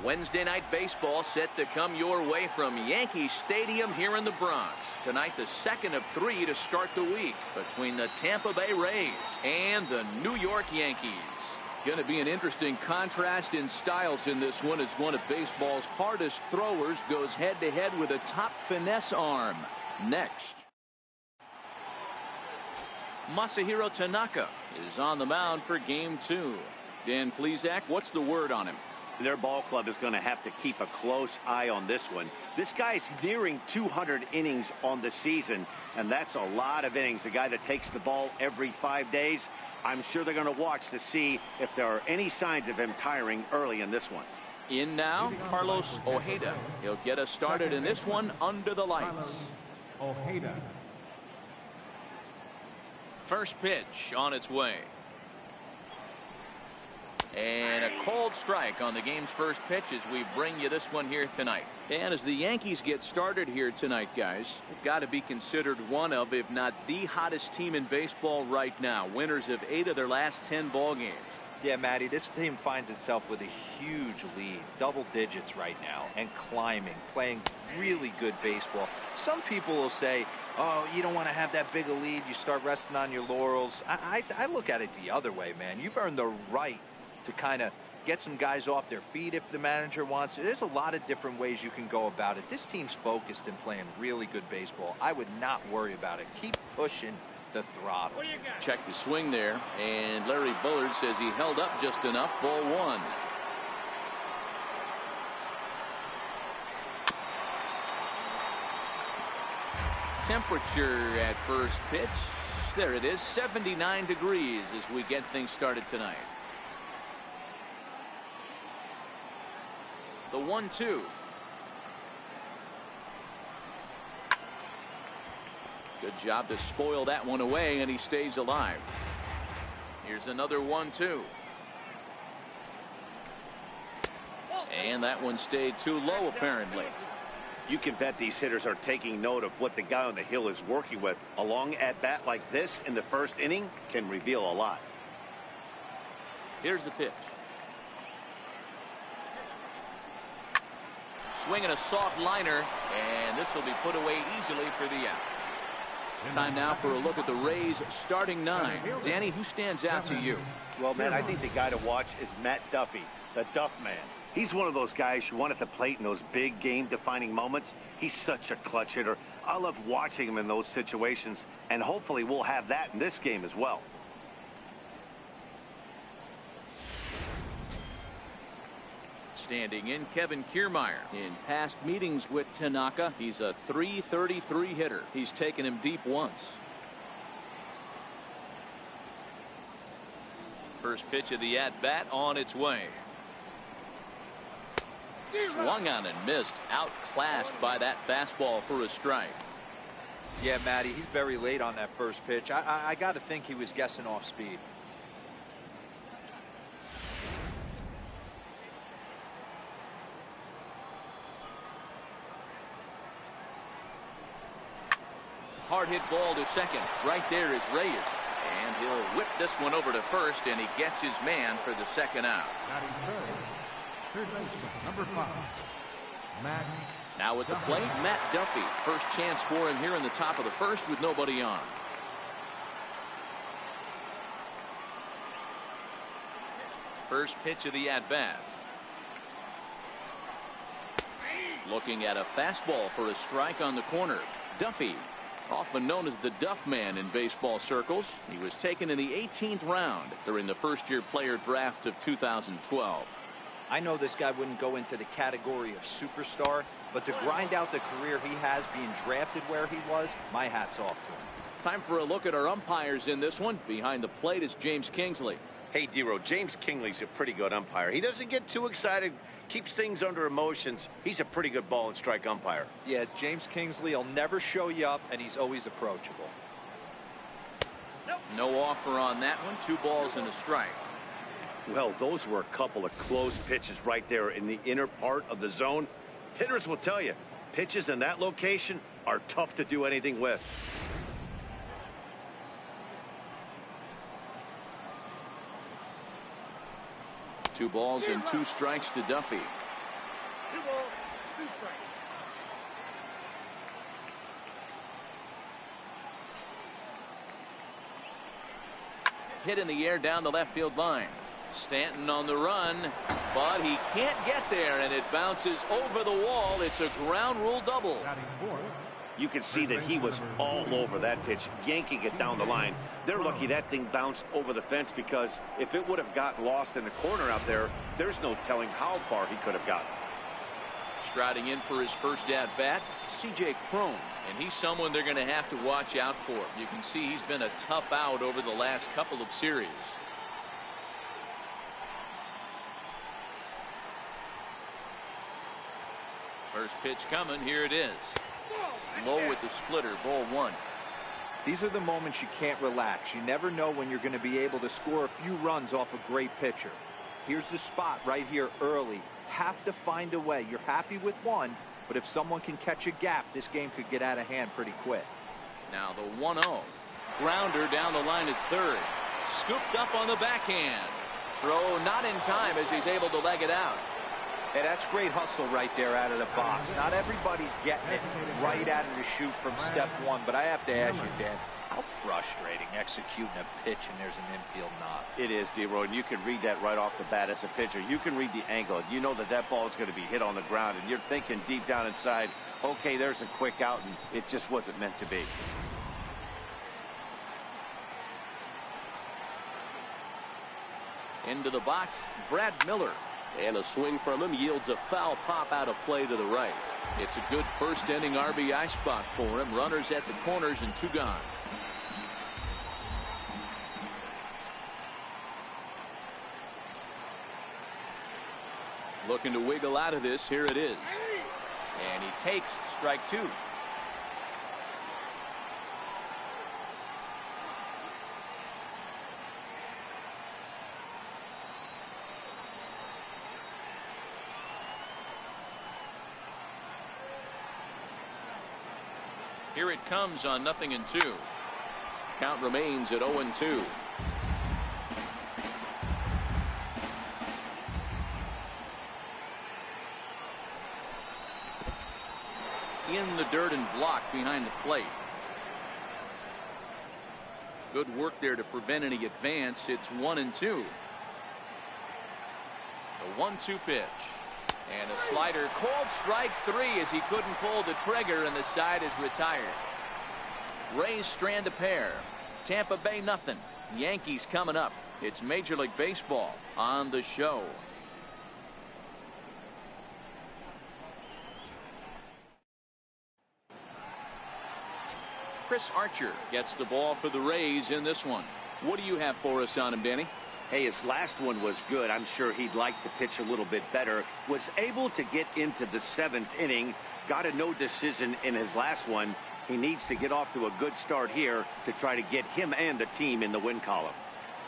Wednesday night baseball set to come your way from Yankee Stadium here in the Bronx. Tonight, the second of 3 to start the week between the Tampa Bay Rays and the New York Yankees. Going to be an interesting contrast in styles in this one as one of baseball's hardest throwers goes head-to-head with a top finesse arm. Next. Masahiro Tanaka is on the mound for Game 2. Dan Plesac, what's the word on him? Their ball club is going to have to keep a close eye on this one. This guy's nearing 200 innings on the season, and that's a lot of innings. A guy that takes the ball every 5 days. I'm sure they're going to watch to see if there are any signs of him tiring early in this one. In now, Carlos Ojeda. He'll get us started in this one under the lights. Ojeda. First pitch on its way. And a cold strike on the game's first pitch as we bring you this one here tonight. And as the Yankees get started here tonight, guys, they've got to be considered one of, if not the hottest team in baseball right now. Winners of 8 of their last 10 ball games. Yeah, Matty, this team finds itself with a huge lead, double digits right now, and climbing, playing really good baseball. Some people will say, oh, you don't want to have that big a lead, you start resting on your laurels. I look at it the other way, man. You've earned the right to kind of get some guys off their feet if the manager wants to. There's a lot of different ways you can go about it. This team's focused and playing really good baseball. I would not worry about it. Keep pushing the throttle. Check the swing there, and Larry Bullard says he held up just enough. Ball 1. Temperature at first pitch, there it is, 79 degrees as we get things started tonight. The 1-2. Good job to spoil that one away, and he stays alive. Here's another 1-2. And that one stayed too low, apparently. You can bet these hitters are taking note of what the guy on the hill is working with. A long at-bat like this in the first inning can reveal a lot. Here's the pitch. Swinging a soft liner, and this will be put away easily for the out. Time now for a look at the Rays starting 9. Danny, who stands out to you? Well, man, I think the guy to watch is Matt Duffy, the Duff Man. He's one of those guys you want at the plate in those big game-defining moments. He's such a clutch hitter. I love watching him in those situations, and hopefully we'll have that in this game as well. Standing in, Kevin Kiermaier. In past meetings with Tanaka, he's a .333 hitter. He's taken him deep once. First pitch of the at-bat on its way. Swung on and missed. Outclassed by that fastball for a strike. Yeah, Matty, he's very late on that first pitch. I got to think he was guessing off speed. Hard hit ball to second. Right there is Reyes. And he'll whip this one over to first, and he gets his man for the second out. Third baseman, number 5, Matt. Now at the plate, Matt Duffy. First chance for him here in the top of the first with nobody on. First pitch of the at-bat. Looking at a fastball for a strike on the corner. Duffy, often known as the Duff Man in baseball circles. He was taken in the 18th round during the first-year player draft of 2012. I know this guy wouldn't go into the category of superstar, but to grind out the career he has being drafted where he was, my hat's off to him. Time for a look at our umpires in this one. Behind the plate is James Kingsley. Hey, Dero, James Kingley's a pretty good umpire. He doesn't get too excited, keeps things under emotions. He's a pretty good ball and strike umpire. Yeah, James Kingsley will never show you up, and he's always approachable. No offer on that one. 2 balls and a strike. Well, those were a couple of close pitches right there in the inner part of the zone. Hitters will tell you, pitches in that location are tough to do anything with. Two balls and 2 strikes to Duffy. Hit in the air down the left field line. Stanton on the run, but he can't get there, and it bounces over the wall. It's a ground rule double. You can see that he was all over that pitch, yanking it down the line. They're lucky that thing bounced over the fence, because if it would have gotten lost in the corner out there, there's no telling how far he could have gotten. Striding in for his first at-bat, C.J. Cron, and he's someone they're going to have to watch out for. You can see he's been a tough out over the last couple of series. First pitch coming. Here it is. Low with the splitter. Ball one. These are the moments you can't relax. You never know when you're going to be able to score a few runs off a great pitcher. Here's the spot right here early. Have to find a way. You're happy with one, but if someone can catch a gap, this game could get out of hand pretty quick. Now the 1-0. Grounder down the line at third. Scooped up on the backhand. Throw not in time as he's able to leg it out. Hey, that's great hustle right there out of the box. Not everybody's getting it right out of the chute from step one, but I have to ask you, Dan, how frustrating executing a pitch and there's an infield knock. It is, D-Roy, and you can read that right off the bat as a pitcher. You can read the angle. You know that that ball is going to be hit on the ground, and you're thinking deep down inside, okay, there's a quick out, and it just wasn't meant to be. Into the box, Brad Miller. And a swing from him yields a foul pop out of play to the right. It's a good first inning RBI spot for him. Runners at the corners and two gone. Looking to wiggle out of this. Here it is. And he takes strike two. Here it comes on 0-2. Count remains at 0-2. In the dirt and blocked behind the plate. Good work there to prevent any advance. It's 1-2. The 1-2 pitch. And a slider called strike three as he couldn't pull the trigger, and the side is retired. Rays strand a pair. Tampa Bay nothing. Yankees coming up. It's Major League Baseball on the show. Chris Archer gets the ball for the Rays in this one. What do you have for us on him, Danny? Hey, his last one was good. I'm sure he'd like to pitch a little bit better. Was able to get into the 7th inning. Got a no decision in his last one. He needs to get off to a good start here to try to get him and the team in the win column.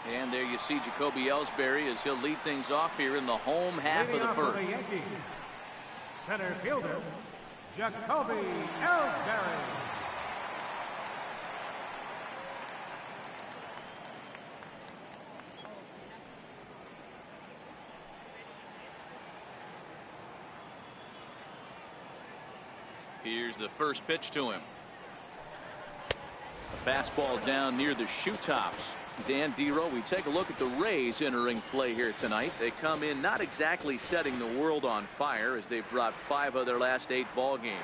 And there you see Jacoby Ellsbury as he'll lead things off here in the home half of the first. Center fielder, Jacoby Ellsbury. Here's the first pitch to him. A fastball down near the shoe tops. Dan Dero, we take a look at the Rays entering play here tonight. They come in not exactly setting the world on fire as they've dropped 5 of their last 8 ball games.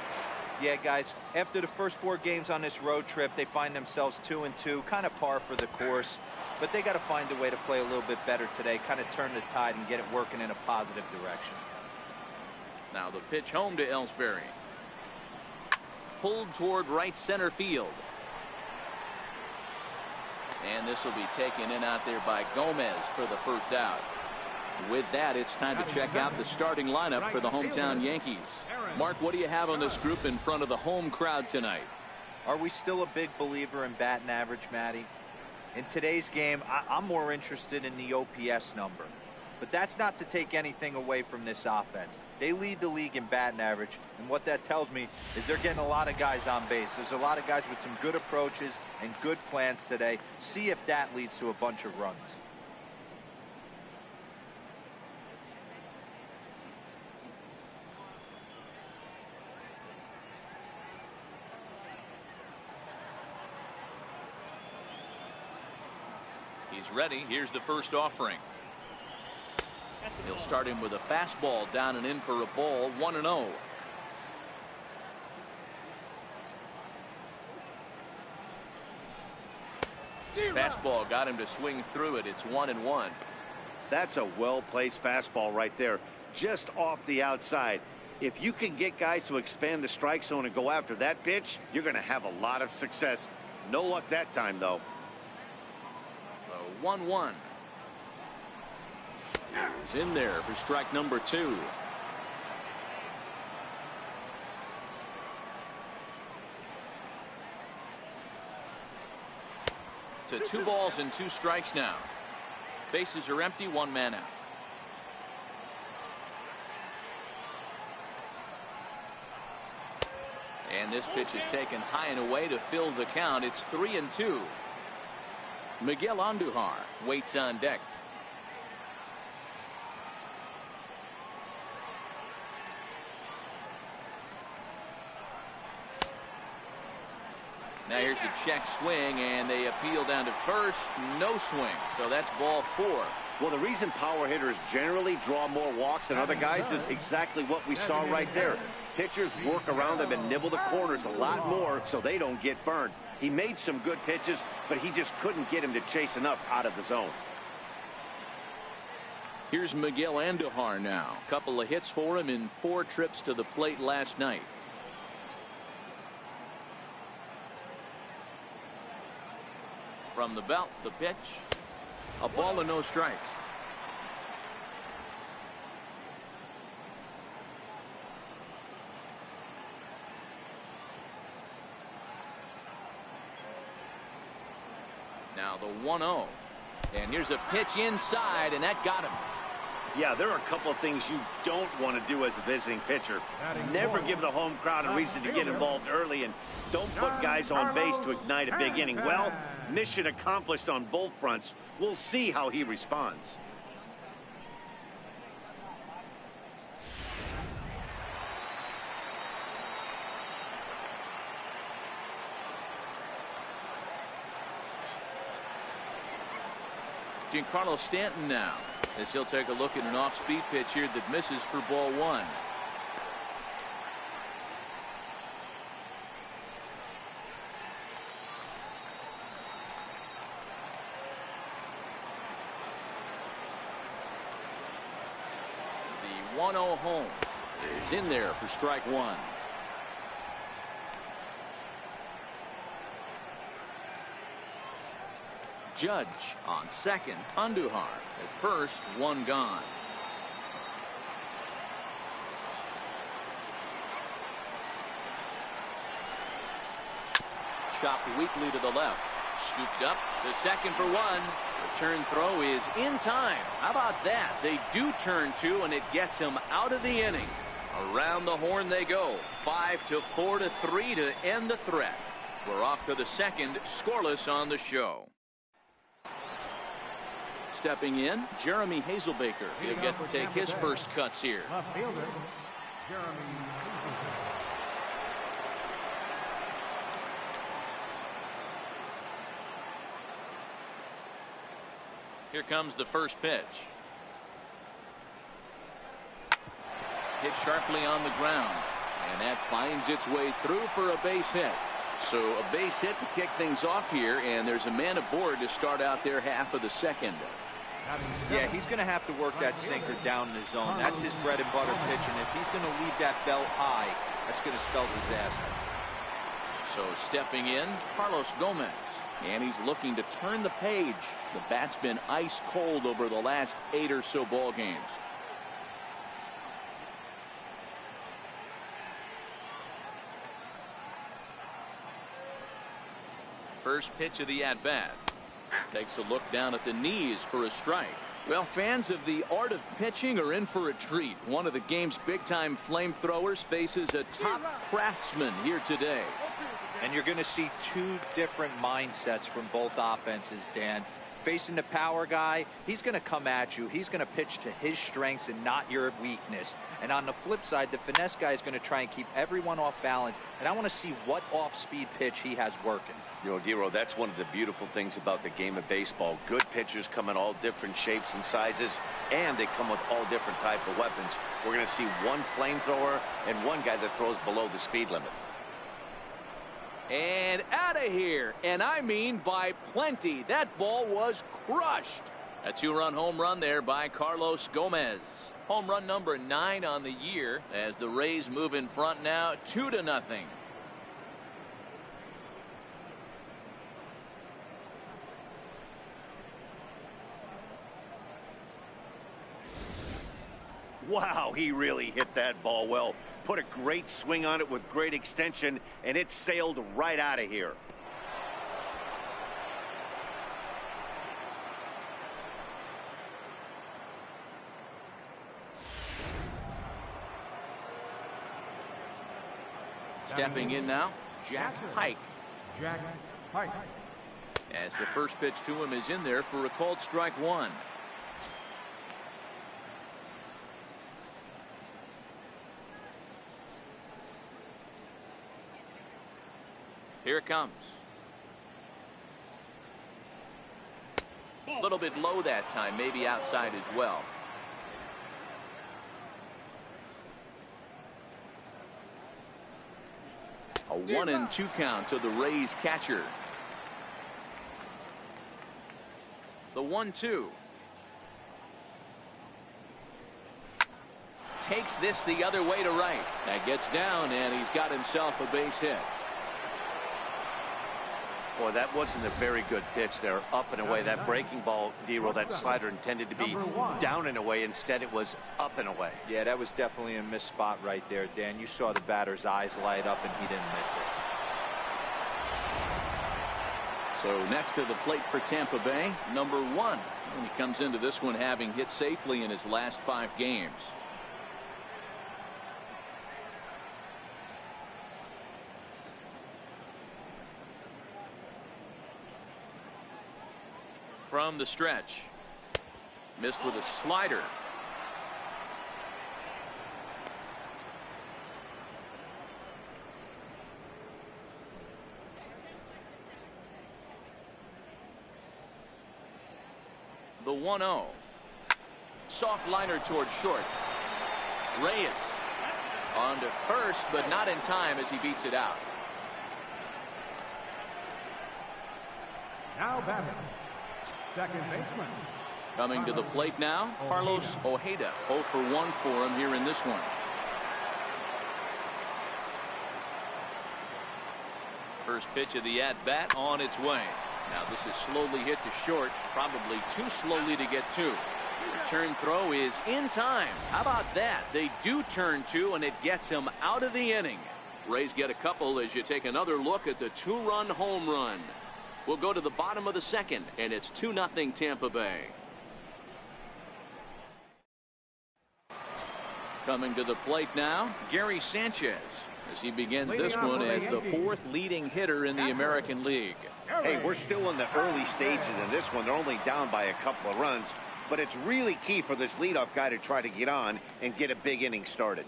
Yeah, guys, after the first 4 games on this road trip, they find themselves 2-2, kind of par for the course. But they got to find a way to play a little bit better today, kind of turn the tide and get it working in a positive direction. Now the pitch home to Ellsbury. Pulled toward right center field. And this will be taken in out there by Gomez for the first out. With that, it's time to check out the starting lineup for the hometown Yankees. Mark, what do you have on this group in front of the home crowd tonight? Are we still a big believer in batting average, Matty? In today's game, I'm more interested in the OPS number. But that's not to take anything away from this offense. They lead the league in batting average, and what that tells me is they're getting a lot of guys on base. There's a lot of guys with some good approaches and good plans today. See if that leads to a bunch of runs. He's ready. Here's the first offering. He'll start him with a fastball down and in for a ball. 1-0. Fastball got him to swing through it. It's 1-1. That's a well-placed fastball right there, just off the outside. If you can get guys to expand the strike zone and go after that pitch, you're going to have a lot of success. No luck that time, though. 1-1. He's in there for strike number 2. To 2 balls and 2 strikes now. Bases are empty, 1 man out. And this pitch is taken high and away to fill the count. It's 3-2. Miguel Andujar waits on deck. Now here's a check swing, and they appeal down to first. No swing, so that's ball 4. Well, the reason power hitters generally draw more walks than other guys is exactly what we saw right there. Pitchers work around them and nibble the corners a lot more so they don't get burned. He made some good pitches, but he just couldn't get him to chase enough out of the zone. Here's Miguel Andujar now. Couple of hits for him in 4 trips to the plate last night. From the belt, the pitch. A ball and no strikes. Now the 1-0. And here's a pitch inside, and that got him. Yeah, there are a couple of things you don't want to do as a visiting pitcher. Never give the home crowd a reason to get involved early, and don't put guys on base to ignite a big inning. Well, mission accomplished on both fronts. We'll see how he responds. Giancarlo Stanton now, as he'll take a look at an off-speed pitch here that misses for ball 1. The 1-0 home is in there for strike 1. Judge on second. Andujar at first. 1 gone. Chopped weakly to the left. Scooped up to second for 1. The turn throw is in time. How about that? They do turn 2, and it gets him out of the inning. Around the horn they go. 5-4-3 to end the threat. We're off to the second, scoreless on the show. Stepping in, Jeremy Hazelbaker. He'll get to take his first cuts here. Left fielder, Jeremy. Here comes the first pitch. Hit sharply on the ground, and that finds its way through for a base hit. So a base hit to kick things off here, and there's a man aboard to start out their half of the second. Yeah, he's going to have to work that sinker down in the zone. That's his bread and butter pitch, and if he's going to leave that belt high, that's going to spell disaster. So stepping in, Carlos Gomez, and he's looking to turn the page. The bat's been ice cold over the last 8 or so ball games. First pitch of the at-bat. Takes a look down at the knees for a strike. Well, fans of the art of pitching are in for a treat. One of the game's big-time flamethrowers faces a top craftsman here today. And you're going to see 2 different mindsets from both offenses, Dan. facing the power guy, he's going to come at you. He's going to pitch to his strengths and not your weakness. And on the flip side, the finesse guy is going to try and keep everyone off balance. And I want to see what off-speed pitch he has working. You know, Dero, that's one of the beautiful things about the game of baseball. Good pitchers come in all different shapes and sizes, and they come with all different type of weapons. We're going to see one flamethrower and one guy that throws below the speed limit. And out of here, and I mean by plenty. That ball was crushed. A two-run home run there by Carlos Gomez. Home run number 9 on the year as the Rays move in front now 2-0. Wow, he really hit that ball well. Put a great swing on it with great extension, and it sailed right out of here. Stepping in now, Jack Hike. Jack Hike. As the first pitch to him is in there for a called strike 1. Here it comes. A little bit low that time, maybe outside as well. A 1-2 count to the Rays catcher. The 1-2. Takes this the other way to right. That gets down, and he's got himself a base hit. Boy, that wasn't a very good pitch there. Up and away. That breaking ball, Dero, that slider intended to be down and away. Instead, it was up and away. Yeah, that was definitely a missed spot right there, Dan. You saw the batter's eyes light up, and he didn't miss it. So next to the plate for Tampa Bay, number 1. And he comes into this one having hit safely in his last 5 games. From the stretch. Missed with a slider. The 1-0. Soft liner towards short. Reyes on to first, but not in time as he beats it out. Now batting, second baseman. Coming to the plate now, Carlos Ojeda. 0 for 1 for him here in this one. First pitch of the at-bat on its way. Now this is slowly hit to short, probably too slowly to get to. The turn throw is in time. How about that? They do turn 2, and it gets him out of the inning. Rays get a couple as you take another look at the 2-run home run. We'll go to the bottom of the second, and it's 2-0 Tampa Bay. Coming to the plate now, Gary Sanchez, as he begins this one as the 4th leading hitter in the American League. Hey, we're still in the early stages in this one. They're only down by a couple of runs, but it's really key for this leadoff guy to try to get on and get a big inning started.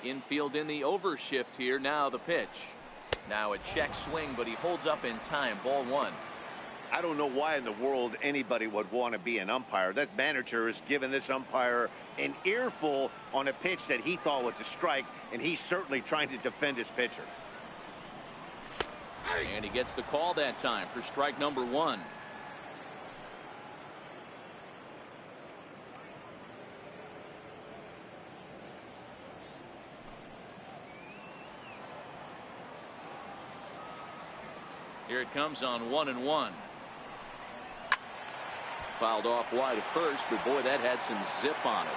Infield in the overshift here. Now the pitch. Now a check swing, but he holds up in time. Ball 1. I don't know why in the world anybody would want to be an umpire. That manager has given this umpire an earful on a pitch that he thought was a strike, and he's certainly trying to defend his pitcher. And he gets the call that time for strike number 1. Here it comes on 1-1. Fouled off wide at first, but boy, that had some zip on it.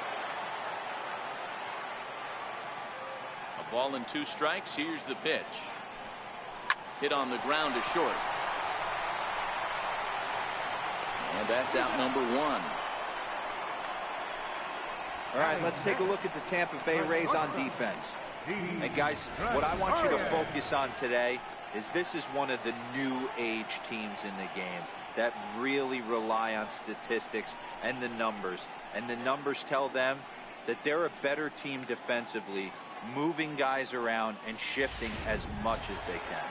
A ball and 2 strikes. Here's the pitch. Hit on the ground to short. And that's out number 1. All right, let's take a look at the Tampa Bay Rays on defense. And guys, what I want you to focus on today is this is one of the new age teams in the game that really rely on statistics and the numbers. And the numbers tell them that they're a better team defensively, moving guys around and shifting as much as they can.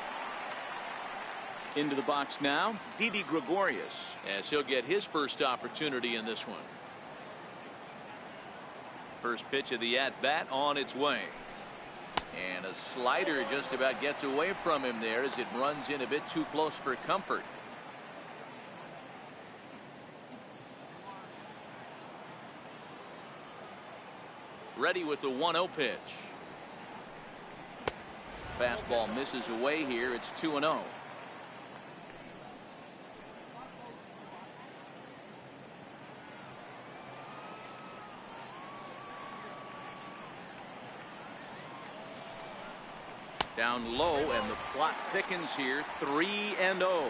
Into the box now, Didi Gregorius, as he'll get his first opportunity in this one. First pitch of the at-bat on its way. And a slider just about gets away from him there as it runs in a bit too close for comfort. Ready with the 1-0 pitch. Fastball misses away here. It's 2-0. Down low, and the plot thickens here. 3-0.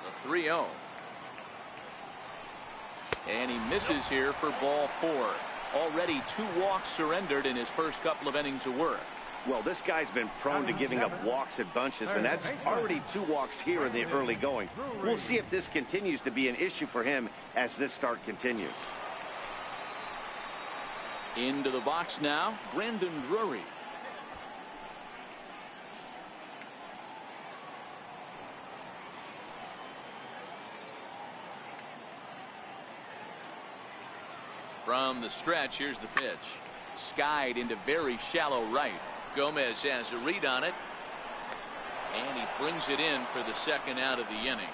The 3-0. And he misses here for ball 4. Already 2 walks surrendered in his first couple of innings of work. Well, this guy's been prone to giving up walks at bunches, and that's already 2 walks here in the early going. We'll see if this continues to be an issue for him as this start continues. Into the box now, Brandon Drury. From the stretch, here's the pitch. Skied into very shallow right. Gomez has a read on it, and he brings it in for the second out of the inning.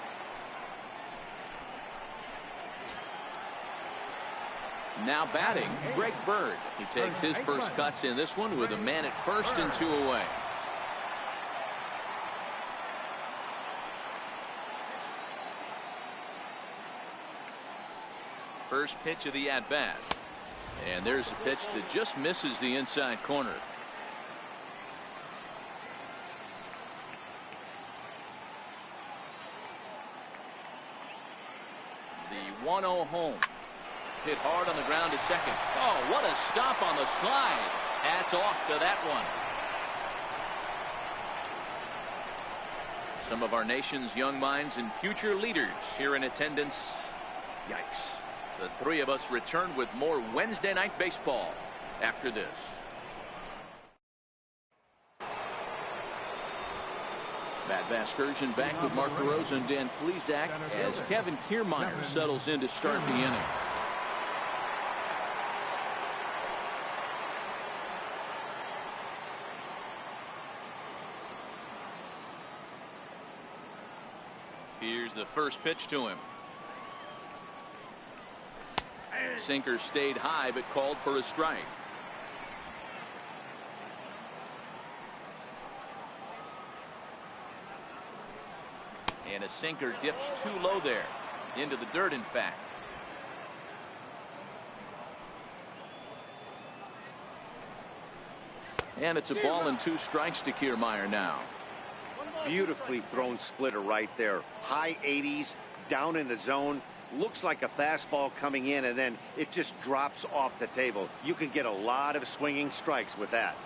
Now batting, Greg Bird. He takes his first cuts in this one with a man at first and 2 away. First pitch of the at-bat. And there's a pitch that just misses the inside corner. The 1-0 home. Hit hard on the ground to second. Oh, what a stop on the slide. Hats off to that one. Some of our nation's young minds and future leaders here in attendance. Yikes. The 3 of us return with more Wednesday night baseball after this. Matt Vasgersian back with Mark DeRosa and Dan Plesac as Kevin Kiermaier settles in to start the inning. Here's the first pitch to him. Sinker stayed high but called for a strike. And a sinker dips too low there. Into the dirt, in fact. And it's a ball and 2 strikes to Kiermaier now. Beautifully thrown splitter right there. High 80s, down in the zone. Looks like a fastball coming in, and then it just drops off the table. You can get a lot of swinging strikes with that.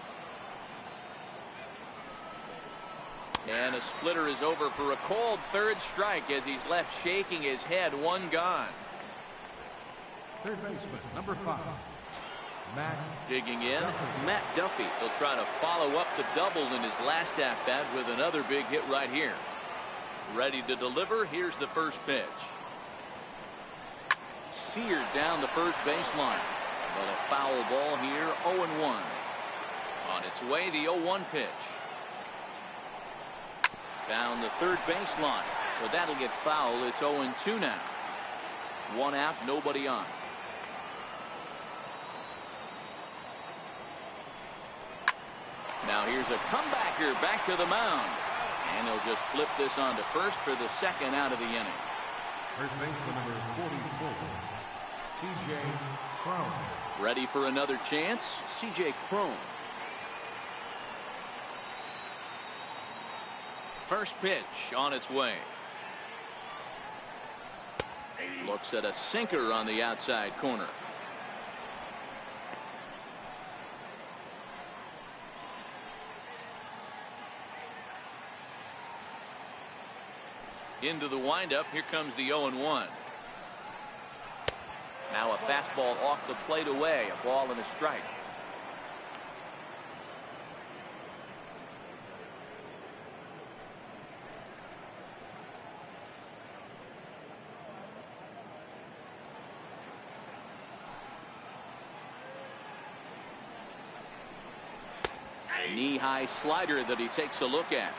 And a splitter is over for a cold 3rd strike as he's left shaking his head. 1 gone. Third baseman, number 5. Matt. Digging in, Matt Duffy. He'll try to follow up the double in his last at-bat with another big hit right here. Ready to deliver. Here's the first pitch. Seared down the first baseline. But a foul ball here, 0-1. On its way, the 0-1 pitch. Down the third baseline. But that'll get foul. It's 0-2 now. 1 out, nobody on. Now here's a comebacker back to the mound. And he'll just flip this on to first for the second out of the inning. First baseman number 44, C.J. Cron. Ready for another chance, C.J. Cron. First pitch on its way. Looks at a sinker on the outside corner. Into the windup. Here comes the 0-1. Now a fastball off the plate away. A ball and a strike. Knee-high slider that he takes a look at.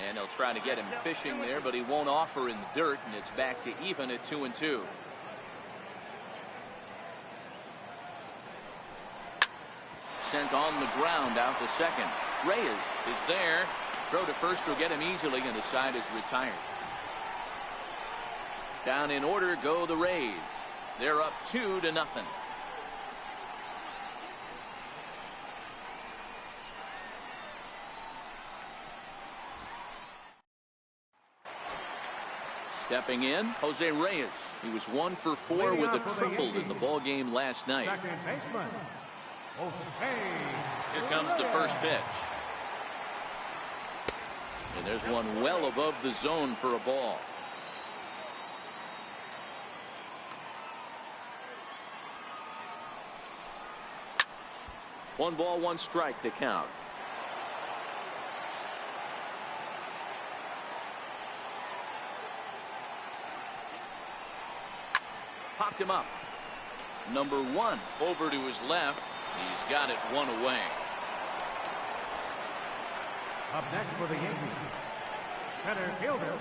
And he'll try to get him fishing there, but he won't offer in the dirt, and it's back to even at 2-2. Sent on the ground out to second. Reyes is there. Throw to first will get him easily, and the side is retired. Down in order go the Rays. They're up 2-0. Stepping in, Jose Reyes. He was 1 for 4 with a triple in the ball game last night. Here comes the first pitch. And there's one well above the zone for a ball. One ball, one strike to count. Popped him up. Number 1 over to his left. He's got it 1 away. Up next for the Yankees, center fielder.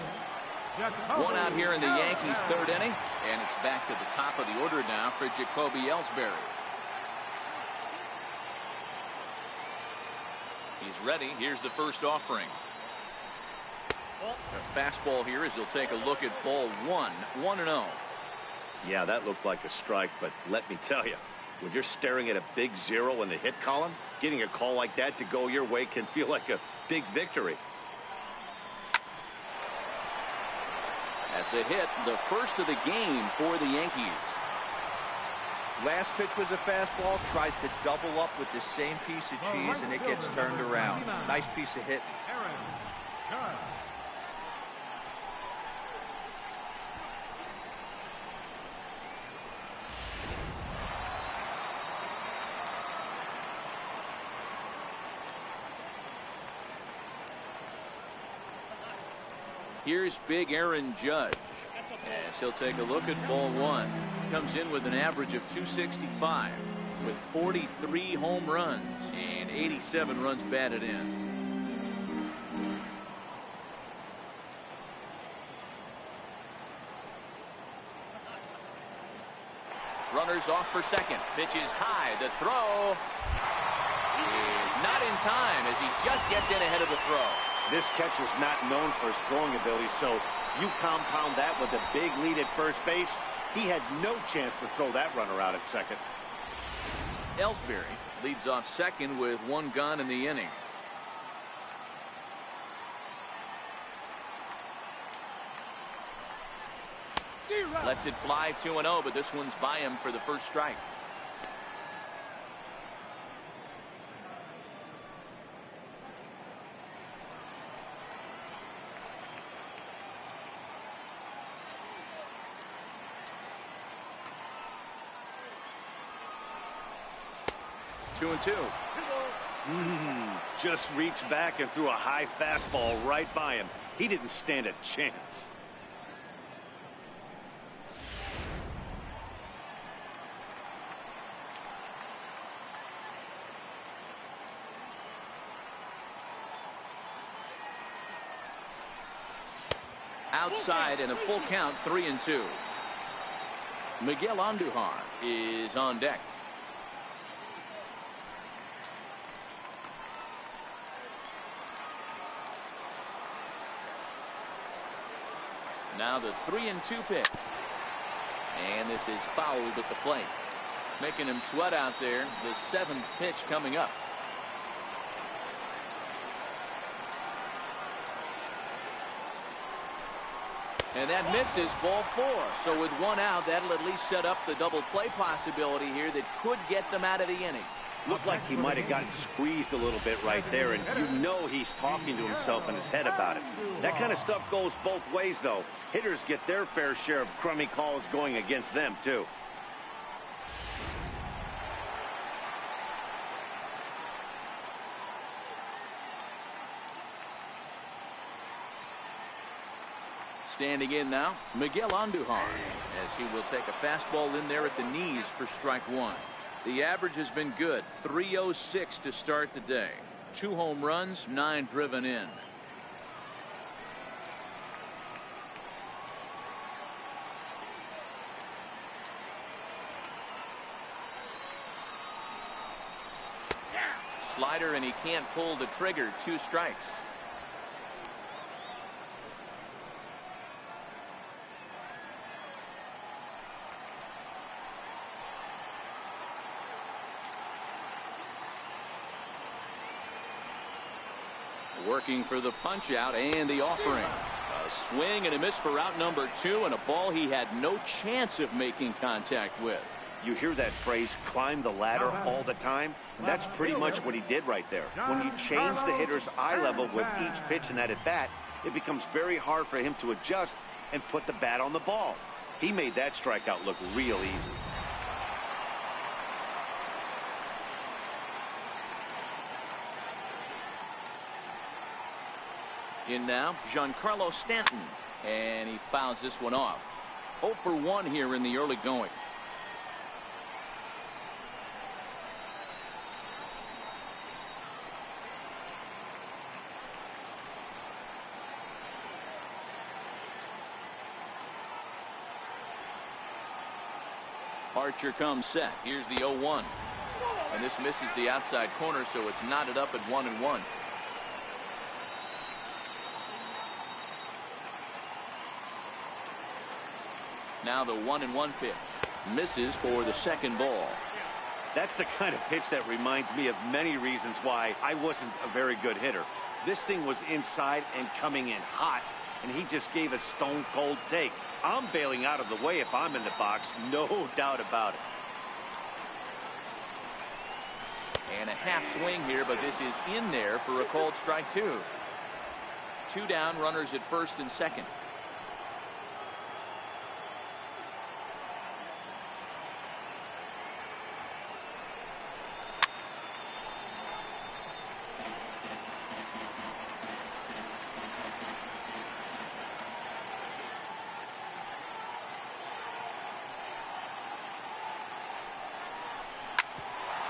One out here in the Yankees' 3rd inning, and it's back to the top of the order now for Jacoby Ellsbury. He's ready. Here's the first offering. A fastball here as he'll take a look at ball 1. 1-0. Yeah, that looked like a strike, but let me tell you, when you're staring at a big 0 in the hit column, getting a call like that to go your way can feel like a big victory. That's a hit, the first of the game for the Yankees. Last pitch was a fastball, tries to double up with the same piece of cheese, and it gets turned around. Nice piece of hit. Here's big Aaron Judge as he'll take a look at ball 1. Comes in with an average of 265 with 43 home runs and 87 runs batted in. Runners off for second. Pitch is high. The throw is not in time as he just gets in ahead of the throw. This catcher's not known for his throwing ability, so you compound that with a big lead at first base. He had no chance to throw that runner out at second. Ellsbury leads off second with 1 gone in the inning. Lets it fly 2-0, but this one's by him for the first strike. Two and two. Just reached back and threw a high fastball right by him. He didn't stand a chance. Outside and a full count, 3-2. Miguel Andujar is on deck. Now the 3-2 pitch. And this is fouled at the plate. Making him sweat out there. The 7th pitch coming up. And that misses, ball 4. So with one out, that'll at least set up the double play possibility here that could get them out of the inning. Looked like he might have gotten squeezed a little bit right there, and you know he's talking to himself in his head about it. That kind of stuff goes both ways, though. Hitters get their fair share of crummy calls going against them, too. Standing in now, Miguel Andujar, as he will take a fastball in there at the knees for strike 1. The average has been good, 306 to start the day. 2 home runs, 9 driven in. Slider, and he can't pull the trigger. 2 strikes. Working for the punch out and the offering. A swing and a miss for out number 2, and a ball he had no chance of making contact with. You hear that phrase, climb the ladder, all the time? And that's pretty much what he did right there. When you change the hitter's eye level with each pitch in that at-bat, it becomes very hard for him to adjust and put the bat on the ball. He made that strikeout look real easy. In now, Giancarlo Stanton, and he fouls this one off. 0 for 1 here in the early going. Archer comes set. Here's the 0-1. And this misses the outside corner, so it's knotted up at 1-1. Now the 1-1 pitch. Misses for the second ball. That's the kind of pitch that reminds me of many reasons why I wasn't a very good hitter. This thing was inside and coming in hot, and he just gave a stone-cold take. I'm bailing out of the way if I'm in the box, no doubt about it. And a half swing here, but this is in there for a called strike 2. 2 down, runners at first and second.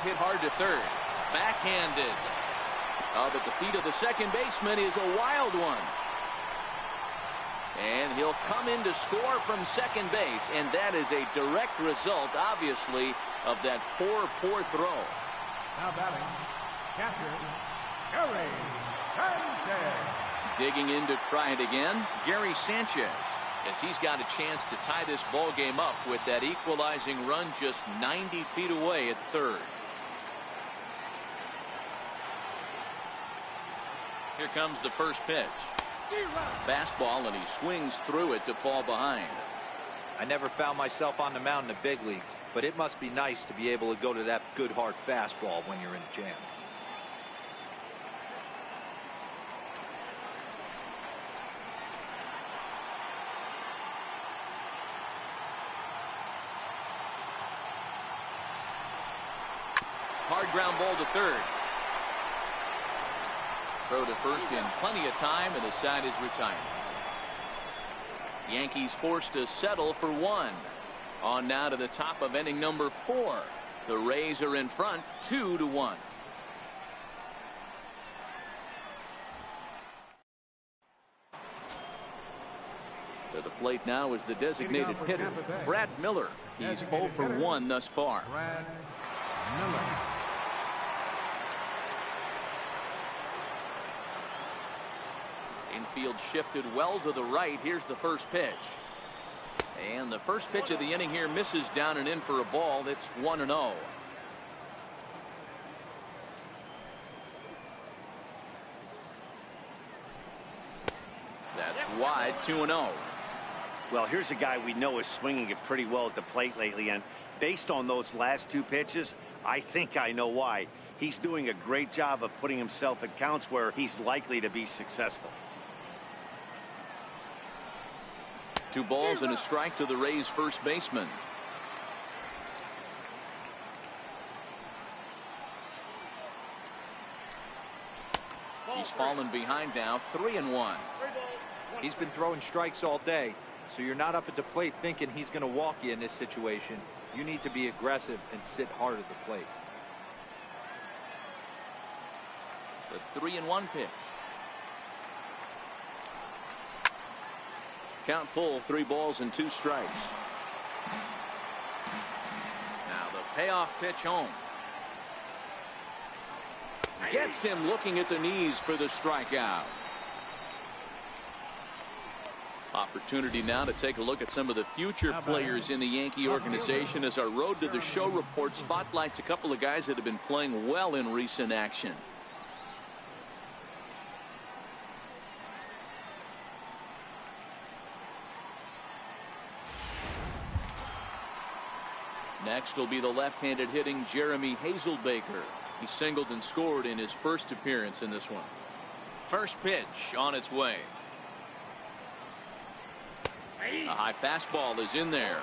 Hit hard to third. Backhanded. But the feet of the second baseman is a wild one. And he'll come in to score from second base. And that is a direct result, obviously, of that poor throw. Now batting, catcher, Gary Sanchez. Digging in to try it again, Gary Sanchez, as he's got a chance to tie this ball game up with that equalizing run just 90 feet away at third. Here comes the first pitch. Fastball, and he swings through it to fall behind. I never found myself on the mound in the big leagues, but it must be nice to be able to go to that good hard fastball when you're in a jam. Hard ground ball to third. Throw to first in plenty of time, and the side is retired. Yankees forced to settle for 1. On now to the top of inning number 4. The Rays are in front 2-1. To the plate now is the designated hitter, Brad Miller. He's 0 for 1 thus far. Brad Miller. Infield shifted well to the right. Here's the first pitch. And the first pitch of the inning here misses down and in for a ball. That's 1-0. That's wide, 2-0. Well, here's a guy we know is swinging it pretty well at the plate lately, and based on those last two pitches, I think I know why. He's doing a great job of putting himself at counts where he's likely to be successful. 2 balls and a strike to the Rays first baseman. He's fallen behind now, 3-1. He's been throwing strikes all day, so you're not up at the plate thinking he's going to walk you in this situation. You need to be aggressive and sit hard at the plate. The 3-1 pitch. Count full, 3 balls and 2 strikes. Now the payoff pitch home. Gets him looking at the knees for the strikeout. Opportunity now to take a look at some of the future players in the Yankee organization as our Road to the Show report spotlights a couple of guys that have been playing well in recent action. Next will be the left-handed hitting Jeremy Hazelbaker. He singled and scored in his first appearance in this one. First pitch on its way. A high fastball is in there.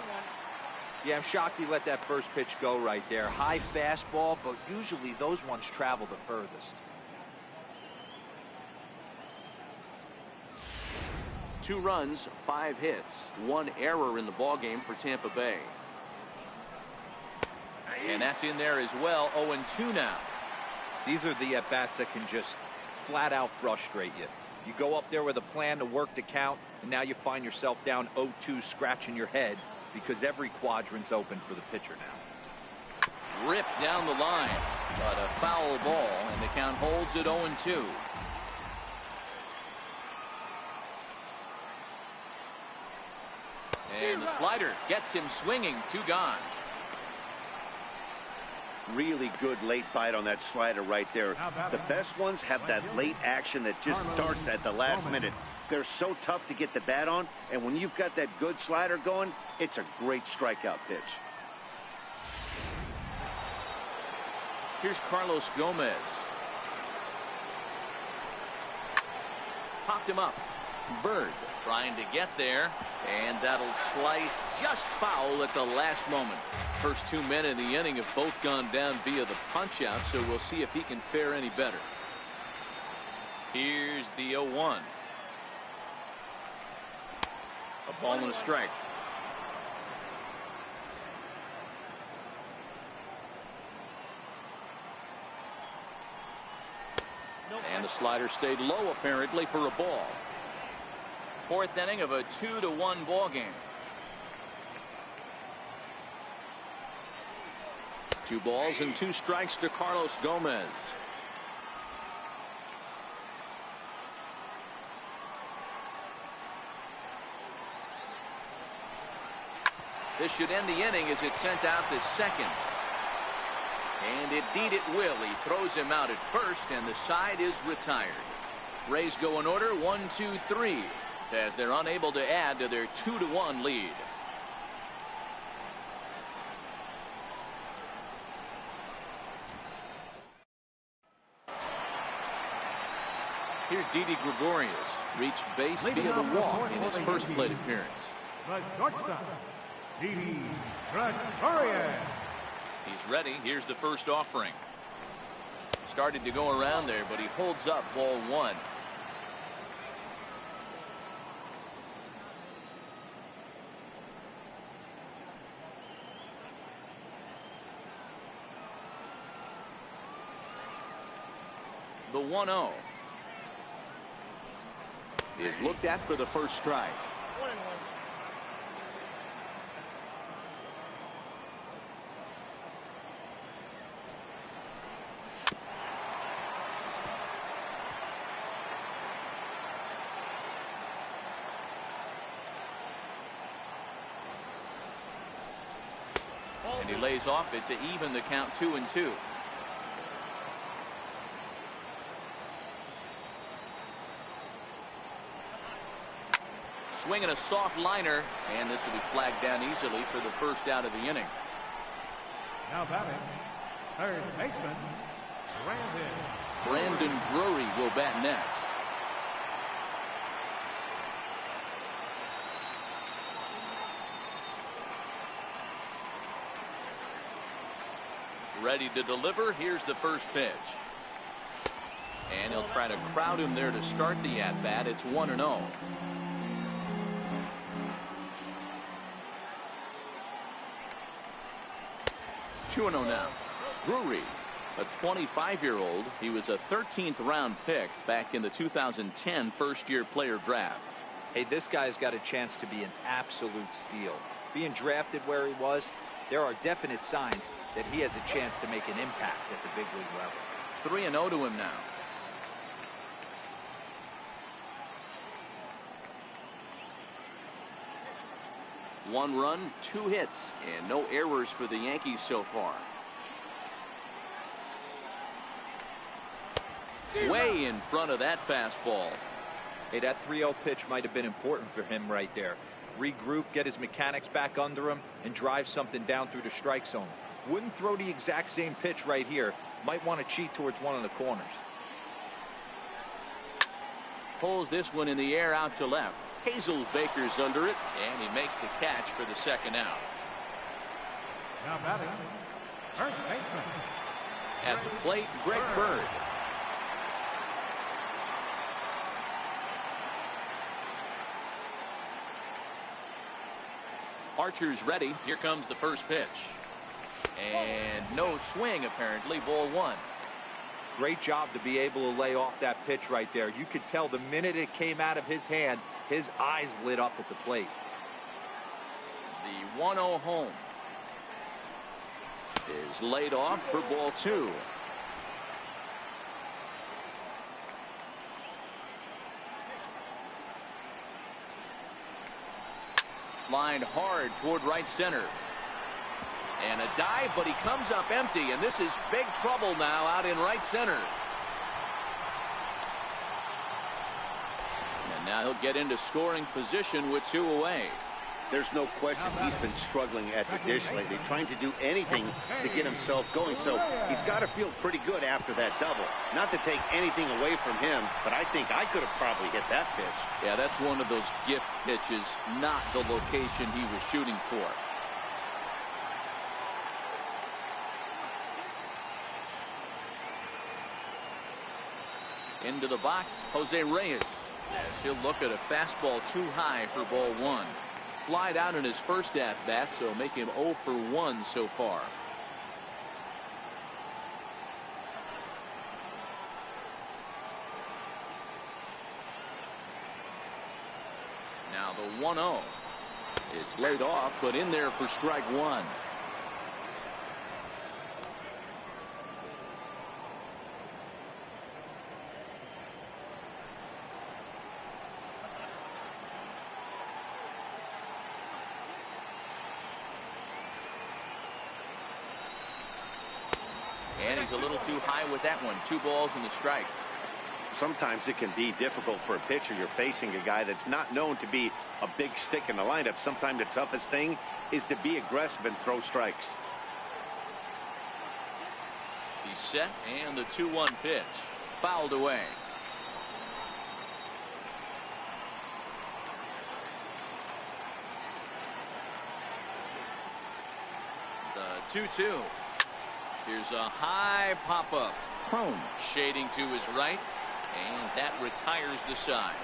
Yeah, I'm shocked he let that first pitch go right there. High fastball, but usually those ones travel the furthest. 2 runs, 5 hits, 1 error in the ballgame for Tampa Bay. And that's in there as well. 0-2 now. These are the at-bats that can just flat out frustrate you. You go up there with a plan to work the count, and now you find yourself down 0-2 scratching your head because every quadrant's open for the pitcher now. Ripped down the line, but a foul ball, and the count holds at 0-2. And the slider gets him swinging, 2 gone. Really good late bite on that slider right there. The best ones have that late action that just darts at the last minute. They're so tough to get the bat on, and when you've got that good slider going, it's a great strikeout pitch. Here's Carlos Gomez. Popped him up. Bird trying to get there, and that'll slice just foul at the last moment. First 2 men in the inning have both gone down via the punch out, so we'll see if he can fare any better. Here's the 0-1. A ball and a strike. And the slider stayed low apparently for a ball. 4th inning of a 2-1 ball game. 2 balls and 2 strikes to Carlos Gomez. This should end the inning as it's sent out to second. And indeed it will. He throws him out at first, and the side is retired. Rays go in order 1-2-3 as they're unable to add to their 2-1 lead. Here's Didi Gregorius. Reached base via the walk in his first plate appearance. The shortstop, Didi Gregorius. He's ready. Here's the first offering. Started to go around there, but he holds up ball 1. The 1-0 is looked at for the first strike. And he lays off it to even the count 2-2. swinging a soft liner, and this will be flagged down easily for the first out of the inning. Now batting, third baseman, Brandon Drury will bat next. Ready to deliver. Here's the first pitch. And he'll try to crowd him there to start the at-bat. It's 1-0. Now. Drury, a 25-year-old. He was a 13th round pick back in the 2010 first-year player draft. Hey, this guy's got a chance to be an absolute steal. Being drafted where he was, there are definite signs that he has a chance to make an impact at the big league level. 3-0 to him now. One run, 2 hits, and no errors for the Yankees so far. Way in front of that fastball. Hey, that 3-0 pitch might have been important for him right there. Regroup, get his mechanics back under him, and drive something down through the strike zone. Wouldn't throw the exact same pitch right here. Might want to cheat towards one of the corners. Pulls this one in the air out to left. Hazelbaker's under it, and he makes the catch for the second out. now batting, first baseman, At the plate, Greg Bird. Archer's ready. Here comes the first pitch. And no swing, apparently. Ball 1. Great job to be able to lay off that pitch right there. You could tell the minute it came out of his hand, his eyes lit up at the plate. The 1-0 home is laid off for ball 2. Lined hard toward right center. And a dive, but he comes up empty, and this is big trouble now out in right center. And now he'll get into scoring position with 2 away. There's no question he's been struggling at the dish lately, trying to do anything to get himself going. So he's got to feel pretty good after that double. Not to take anything away from him, but I think I could have probably hit that pitch. Yeah, that's one of those gift pitches, not the location he was shooting for. Into the box, Jose Reyes, as he'll look at a fastball too high for ball 1. Flied out in his first at-bat, so make him 0 for 1 so far. Now the 1-0 is laid off, but in there for strike 1. And he's a little too high with that one. 2 balls and the strike. Sometimes it can be difficult for a pitcher. You're facing a guy that's not known to be a big stick in the lineup. Sometimes the toughest thing is to be aggressive and throw strikes. He's set, and the 2-1 pitch. Fouled away. The 2-2. Here's a high pop-up. Home. Shading to his right, and that retires the side.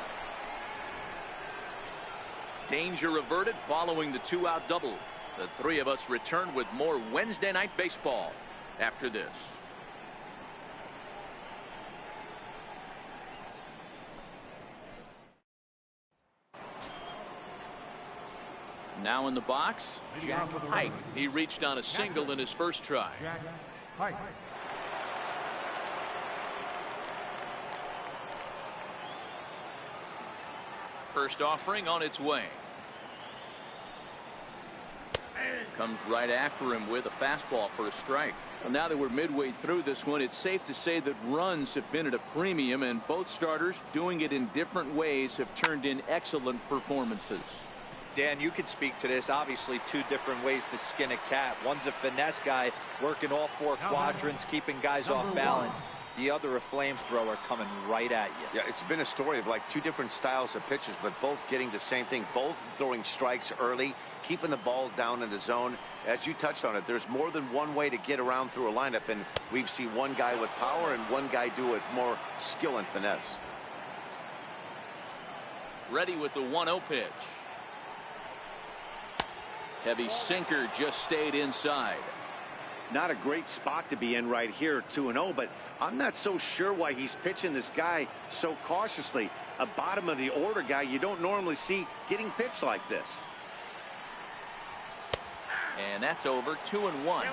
Danger averted following the 2-out double. The 3 of us return with more Wednesday night baseball after this. Now in the box, Jack Pike. He reached on a single in his first try. Jack Pike. First offering on its way. Comes right after him with a fastball for a strike. Well, now that we're midway through this one, it's safe to say that runs have been at a premium, and both starters, doing it in different ways, have turned in excellent performances. Dan, you can speak to this. Obviously, two different ways to skin a cat. One's a finesse guy working all four quadrants, keeping guys off balance. The other, a flamethrower coming right at you. Yeah, it's been a story of like two different styles of pitches, but both getting the same thing, both throwing strikes early, keeping the ball down in the zone. As you touched on it, there's more than one way to get around through a lineup, and we've seen one guy with power and one guy do it with more skill and finesse. Ready with the 1-0 pitch. Heavy sinker just stayed inside. Not a great spot to be in right here, 2-0, but I'm not so sure why he's pitching this guy so cautiously. A bottom of the order guy you don't normally see getting pitched like this. And that's over. 2-1.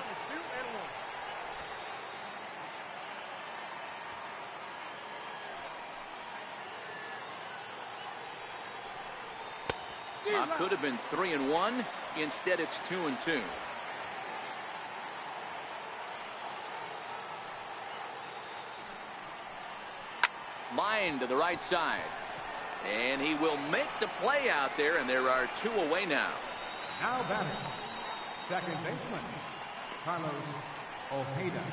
Could have been 3-1. Instead, it's 2-2. Line to the right side, and he will make the play out there, and there are two away now. Now batting, second baseman, Carlos Ojeda.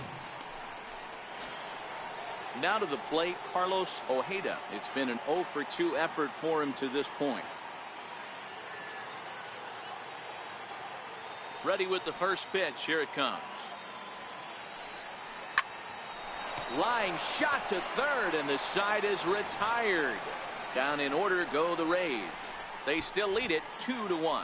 Now to the plate, Carlos Ojeda. It's been an 0-for-2 effort for him to this point. Ready with the first pitch. Here it comes. Line shot to third, and the side is retired. Down in order go the Rays. They still lead it 2-1.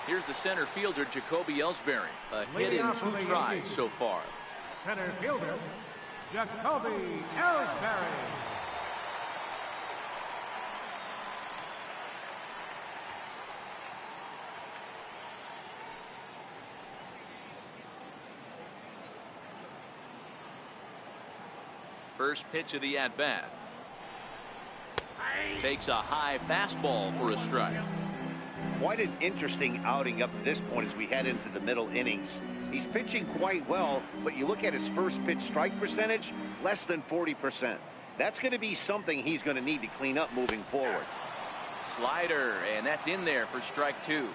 Here's the center fielder, Jacoby Ellsbury. A hit in 2 tries so far. Center fielder, Jacoby Ellsbury. First pitch of the at-bat. Takes a high fastball for a strike. Quite an interesting outing up to this point as we head into the middle innings. He's pitching quite well, but you look at his first pitch strike percentage, less than 40%. That's going to be something he's going to need to clean up moving forward. Slider, and that's in there for strike 2.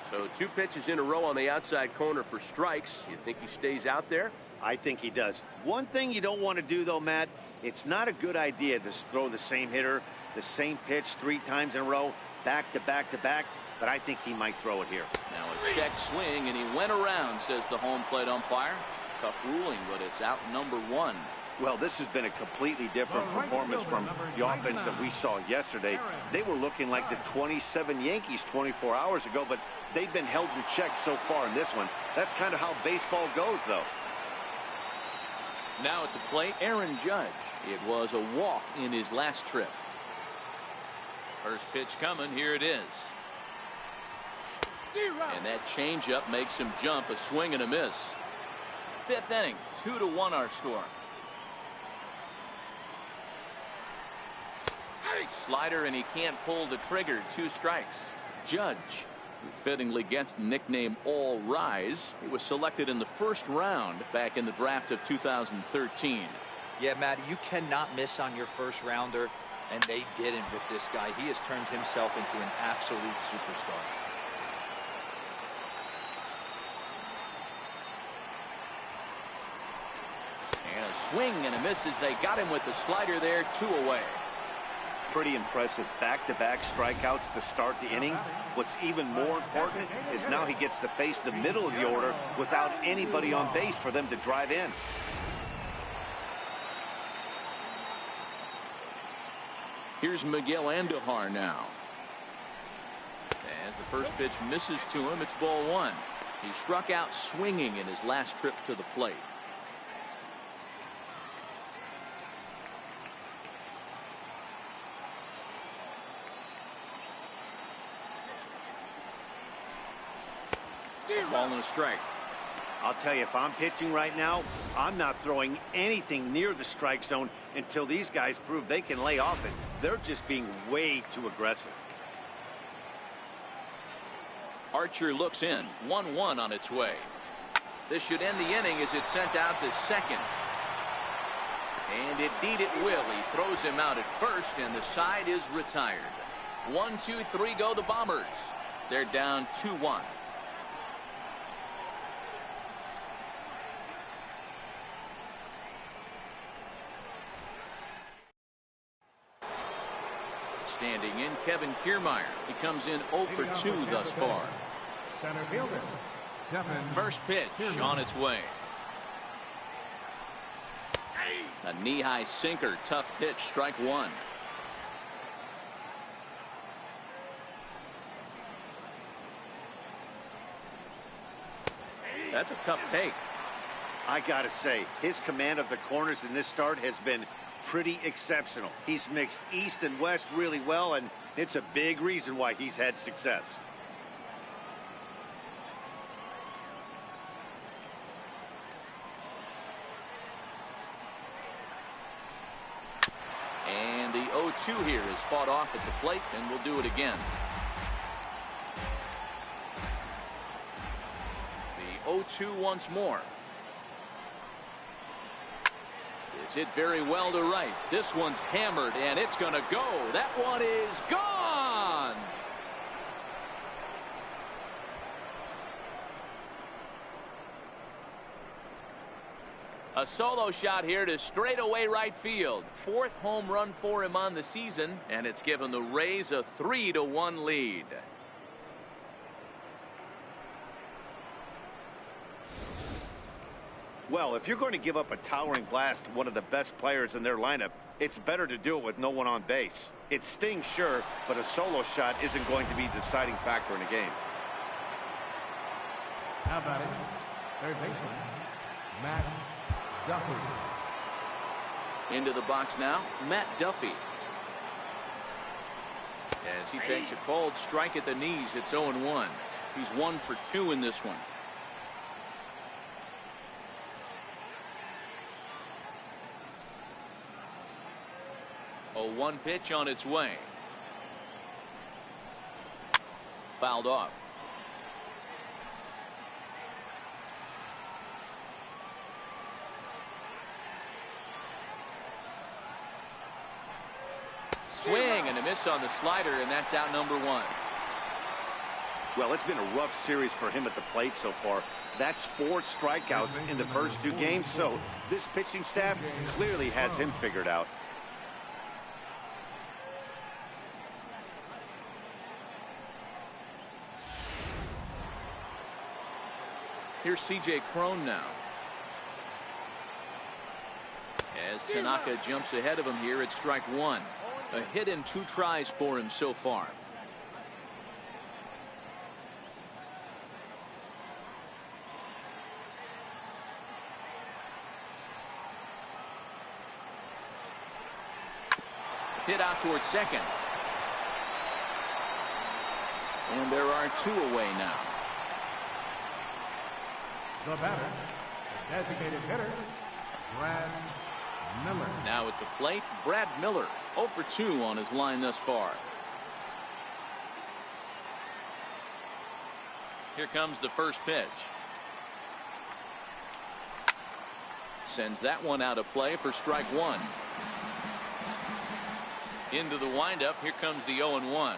So 2 pitches in a row on the outside corner for strikes. You think he stays out there? I think he does. One thing you don't want to do, though, Matt, it's not a good idea to throw the same hitter, the same pitch 3 times in a row, back to back to back, but I think he might throw it here. Now a check swing, and he went around, says the home plate umpire. Tough ruling, but it's out number 1. Well, this has been a completely different performance from the offense that we saw yesterday. They were looking like the 27 Yankees 24 hours ago, but they've been held in check so far in this one. That's kind of how baseball goes, though. Now at the plate, Aaron Judge. It was a walk in his last trip. First pitch coming. Here it is. And that changeup makes him jump. A swing and a miss. 5th inning. 2-1 our score. Slider, and he can't pull the trigger. 2 strikes. Judge, who fittingly gets the nickname All Rise. He was selected in the first round back in the draft of 2013. Yeah, Matt, you cannot miss on your first rounder, and they didn't with this guy. He has turned himself into an absolute superstar. And a swing and a miss as they got him with the slider there. 2 away. Pretty impressive back-to-back strikeouts to start the inning. What's even more important is now he gets to face the middle of the order without anybody on base for them to drive in. Here's Miguel Andujar now. As the first pitch misses to him, it's ball 1. He struck out swinging in his last trip to the plate. Ball and a strike. I'll tell you, if I'm pitching right now, I'm not throwing anything near the strike zone until these guys prove they can lay off it. They're just being way too aggressive. Archer looks in. 1-1 on its way. This should end the inning as it's sent out to second. And indeed it will. He throws him out at first, and the side is retired. 1, 2, 3 go the Bombers. They're down 2-1. Standing in, Kevin Kiermaier. He comes in 0 for 2 thus far. Center fielder, Kevin First pitch on its way. A knee-high sinker, tough pitch, strike one. That's a tough take. I gotta say, his command of the corners in this start has been pretty exceptional. He's mixed east and west really well, and it's a big reason why he's had success. And the 0-2 here is fought off at the plate, and we'll do it again. The 0-2 once more. It's hit very well to right. This one's hammered, and it's going to go. That one is gone. A solo shot here to straightaway right field. 4th home run for him on the season, and it's given the Rays a 3-1 lead. Well, if you're going to give up a towering blast to one of the best players in their lineup, it's better to do it with no one on base. It stings, sure, but a solo shot isn't going to be the deciding factor in a game. How about it? Third baseman, Matt Duffy. Into the box now, Matt Duffy. As he takes a cold strike at the knees, it's 0-1. He's 1 for 2 in this one. A 1 pitch on its way. Fouled off. Swing and a miss on the slider, and that's out number 1. Well, it's been a rough series for him at the plate so far. That's 4 strikeouts in the first 2 games, so this pitching staff clearly has him figured out. Here's C.J. Cron now. As Tanaka jumps ahead of him here at strike 1. A hit and 2 tries for him so far. Hit out towards second. And there are 2 away now. The batter, the designated hitter, Brad Miller. Now at the plate, Brad Miller, 0 for 2 on his line thus far. Here comes the first pitch. Sends that one out of play for strike 1. Into the windup, here comes the 0-1.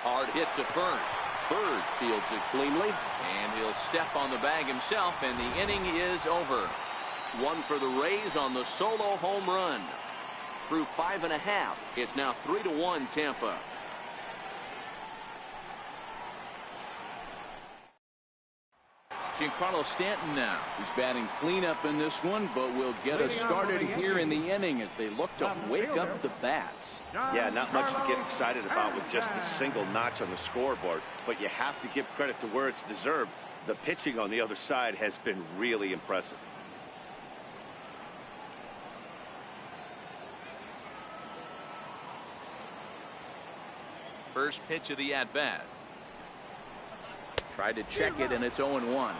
Hard hit to first. Bird fields it cleanly, and he'll step on the bag himself, and the inning is over. 1 for the Rays on the solo home run. Through 5.5, it's now 3-1 Tampa. Giancarlo Stanton now. He's batting cleanup in this one, but will get us started here in the inning as they look to wake up the bats. Yeah, not much to get excited about with just a single notch on the scoreboard, but you have to give credit to where it's deserved. The pitching on the other side has been really impressive. First pitch of the at-bat. Tried to check it, and it's 0-1.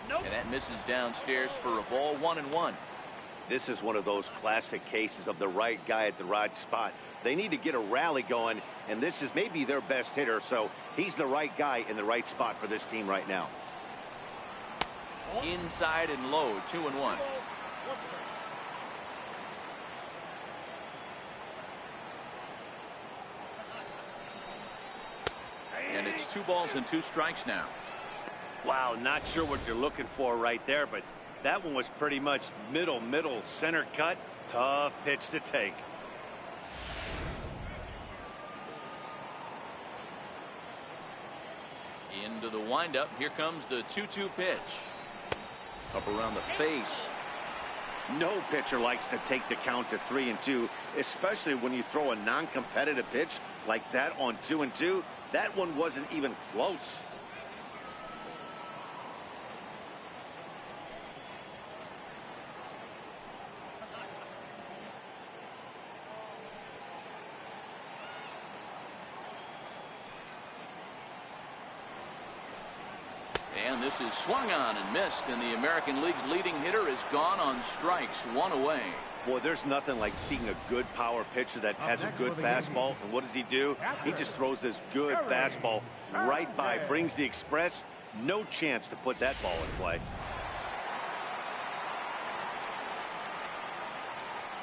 And that misses downstairs for a ball, 1-1. This is one of those classic cases of the right guy at the right spot. They need to get a rally going, and this is maybe their best hitter, so he's the right guy in the right spot for this team right now. Inside and low, 2-1. And it's 2 balls and 2 strikes now. Wow, not sure what you're looking for right there, but that one was pretty much middle, center cut. Tough pitch to take. Into the windup. Here comes the 2-2 pitch. Up around the face. No pitcher likes to take the count to 3-2, especially when you throw a non-competitive pitch like that on 2-2. That one wasn't even close. And this is swung on and missed, and the American League's leading hitter is gone on strikes, 1 away. Boy, there's nothing like seeing a good power pitcher that has a good fastball. And what does he do? He just throws this good fastball right by, brings the express. No chance to put that ball in play.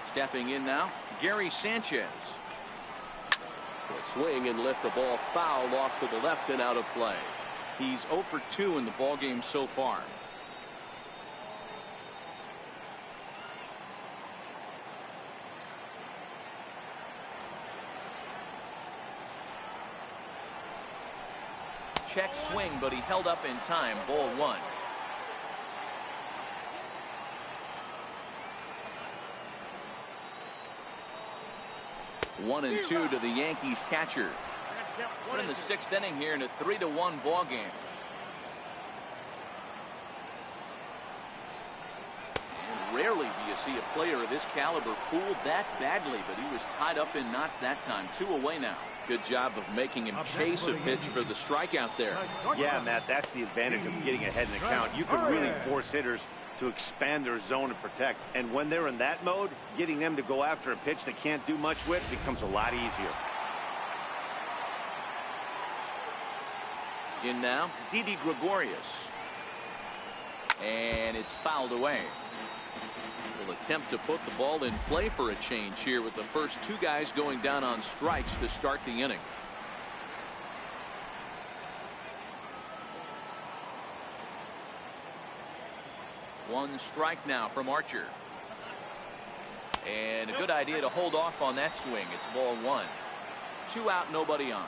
Stepping in now, Gary Sanchez. A swing and lift the ball foul off to the left and out of play. He's 0 for 2 in the ballgame so far. Check swing, but he held up in time. Ball 1. One and 2 to the Yankees catcher. We're in the 6th inning here in a 3-1 ball game. And rarely do you see a player of this caliber fooled that badly, but he was tied up in knots that time. 2 away now. Good job of making him chase a pitch for the strikeout there. Yeah, Matt, that's the advantage of getting ahead in the count. You can really force hitters to expand their zone and protect. And when they're in that mode, getting them to go after a pitch they can't do much with becomes a lot easier. In now, Didi Gregorius. And it's fouled away. Will attempt to put the ball in play for a change here with the first 2 guys going down on strikes to start the inning. One strike now from Archer. And a good idea to hold off on that swing. It's ball 1. 2 out, nobody on.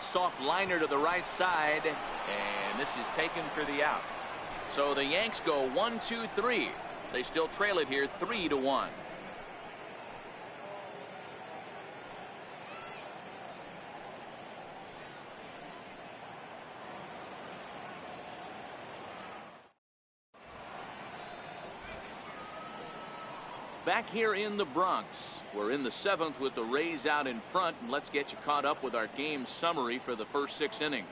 Soft liner to the right side, and this is taken for the out. So the Yanks go 1-2-3. They still trail it here 3-1. Back here in the Bronx, we're in the 7th with the Rays out in front, and let's get you caught up with our game summary for the first 6 innings.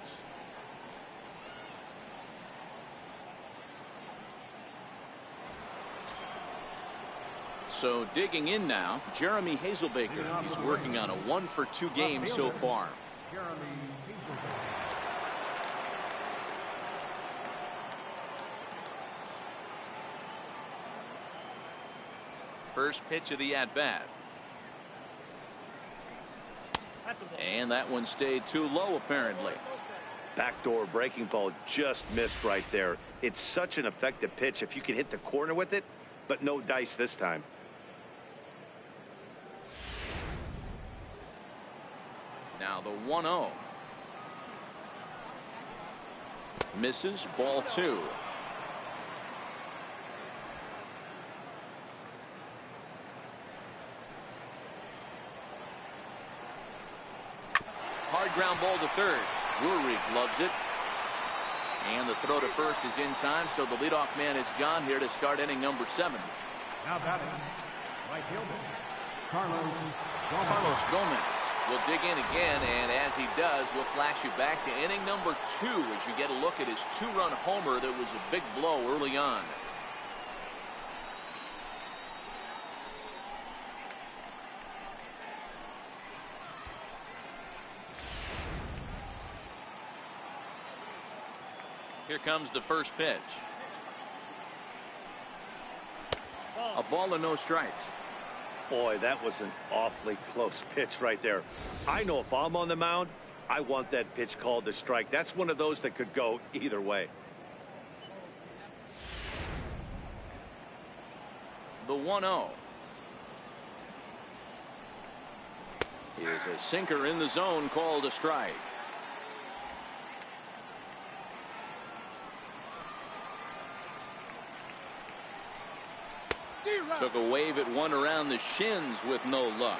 So digging in now, Jeremy Hazelbaker. He's working on a 1 for 2 game so far. First pitch of the at-bat. And that one stayed too low, apparently. Backdoor breaking ball just missed right there. It's such an effective pitch if you can hit the corner with it, but no dice this time. Now the 1-0. Misses, ball 2. Hard ground ball to third. Drury gloves it. And the throw to first is in time, so the leadoff man is gone here to start inning number 7. Now batting, right fielder, Carlos Gomez will dig in again, and as he does, we'll flash you back to inning number 2 as you get a look at his 2-run homer that was a big blow early on. Here comes the first pitch. A ball and no strikes. Boy, that was an awfully close pitch right there. I know if I'm on the mound, I want that pitch called a strike. That's one of those that could go either way. The 1-0. Is a sinker in the zone called a strike. Took a wave at one around the shins with no luck.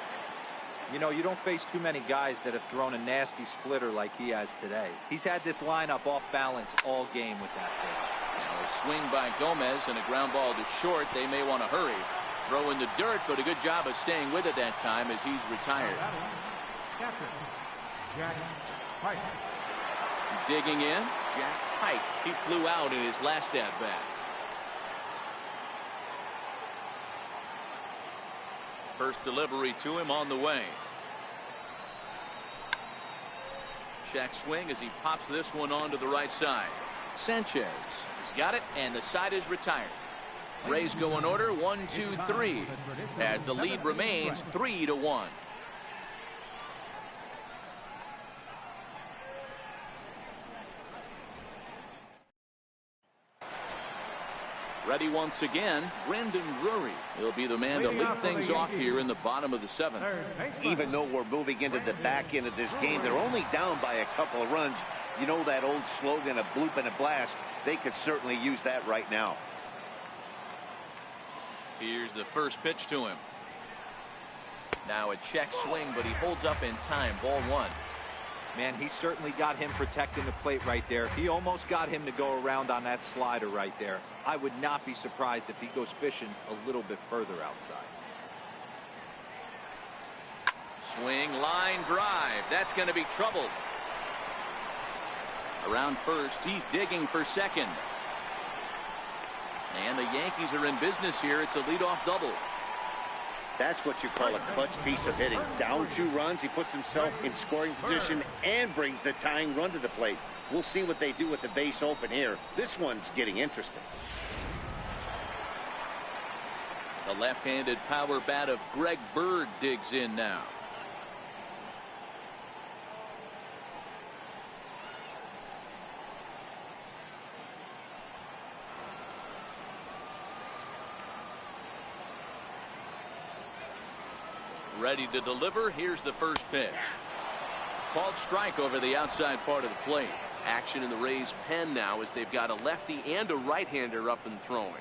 You know, you don't face too many guys that have thrown a nasty splitter like he has today. He's had this lineup off balance all game with that pitch. Now a swing by Gomez and a ground ball to short. They may want to hurry. Throw in the dirt, but a good job of staying with it that time as he's retired. Jack Pike. Digging in, Jack Pike. He flew out in his last at-bat. First delivery to him on the way. Check swing as he pops this one onto the right side. Sanchez has got it, and the side is retired. Rays go in order 1, 2, 3 as the lead remains 3-1. Ready once again, Brendan Drury. He'll be the man to lead things off here in the bottom of the 7th. Even though we're moving into the back end of this game, they're only down by a couple of runs. You know that old slogan, a bloop and a blast. They could certainly use that right now. Here's the first pitch to him. Now a check swing, but he holds up in time. Ball 1. Man, he certainly got him protecting the plate right there. He almost got him to go around on that slider right there. I would not be surprised if he goes fishing a little bit further outside. Swing, line drive. That's going to be trouble. Around first, he's digging for second. And the Yankees are in business here. It's a leadoff double. That's what you call a clutch piece of hitting. Down 2 runs, he puts himself in scoring position and brings the tying run to the plate. We'll see what they do with the base open here. This one's getting interesting. The left-handed power bat of Greg Bird digs in now. Ready to deliver. Here's the first pitch. Called strike over the outside part of the plate. Action in the Rays' pen now as they've got a lefty and a right-hander up and throwing.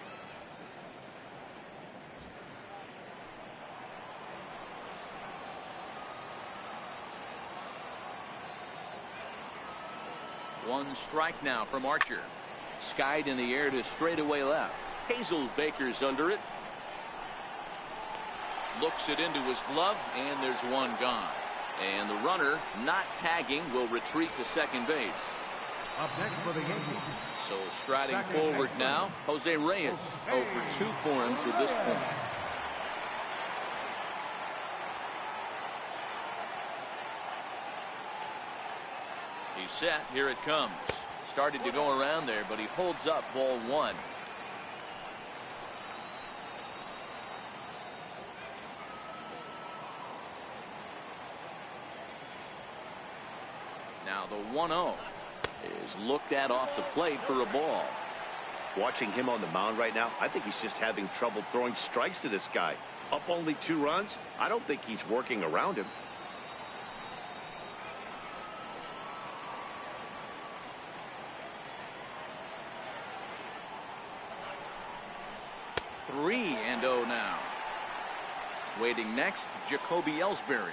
One strike now from Archer. Skied in the air to straightaway left. Hazelbaker's under it. Looks it into his glove, and there's one gone. And the runner, not tagging, will retreat to second base. Up next for the Yankees. So striding forward now, Jose Reyes. 0 for 2 for him to this point. He's set. Here it comes. Started to go around there, but he holds up ball 1. Now the 1-0 is looked at off the plate for a ball. Watching him on the mound right now, I think he's just having trouble throwing strikes to this guy. Up only 2 runs. I don't think he's working around him. Three and 0 now. Waiting next, Jacoby Ellsbury.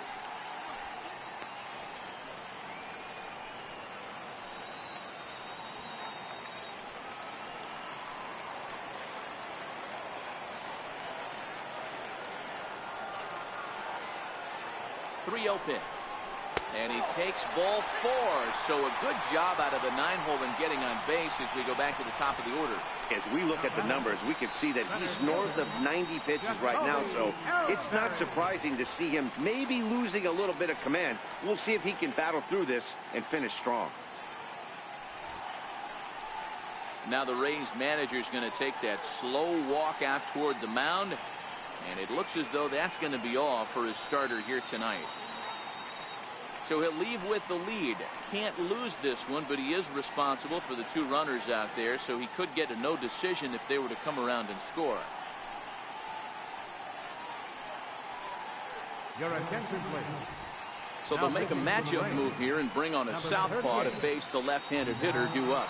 3-0 pitch. And he takes ball 4. So a good job out of the 9-hole in getting on base as we go back to the top of the order. As we look at the numbers, we can see that he's north of 90 pitches right now, so it's not surprising to see him maybe losing a little bit of command. We'll see if he can battle through this and finish strong. Now the Rays manager is going to take that slow walk out toward the mound, and it looks as though that's going to be all for his starter here tonight. So he'll leave with the lead. Can't lose this one, but he is responsible for the 2 runners out there, so he could get a no decision if they were to come around and score. Your attention, please. So they'll make a matchup move here and bring on a southpaw to face the left-handed hitter due up.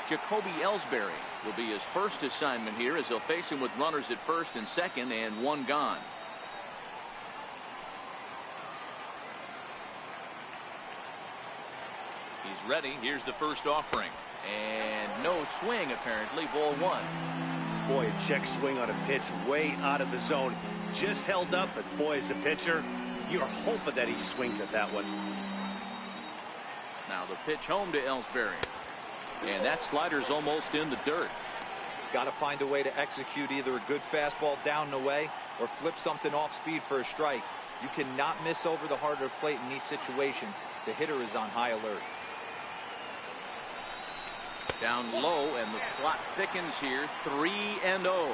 Jacoby Ellsbury will be his first assignment here as they'll face him with runners at first and second and 1 gone. He's ready. Here's the first offering. And no swing, apparently. Ball 1. Boy, a check swing on a pitch way out of the zone. Just held up, but boy, as a pitcher, you're hoping that he swings at that one. Now the pitch home to Ellsbury. And that slider's almost in the dirt. Got to find a way to execute either a good fastball down the way or flip something off speed for a strike. You cannot miss over the heart of the plate in these situations. The hitter is on high alert. Down low, and the clock thickens here. 3-0.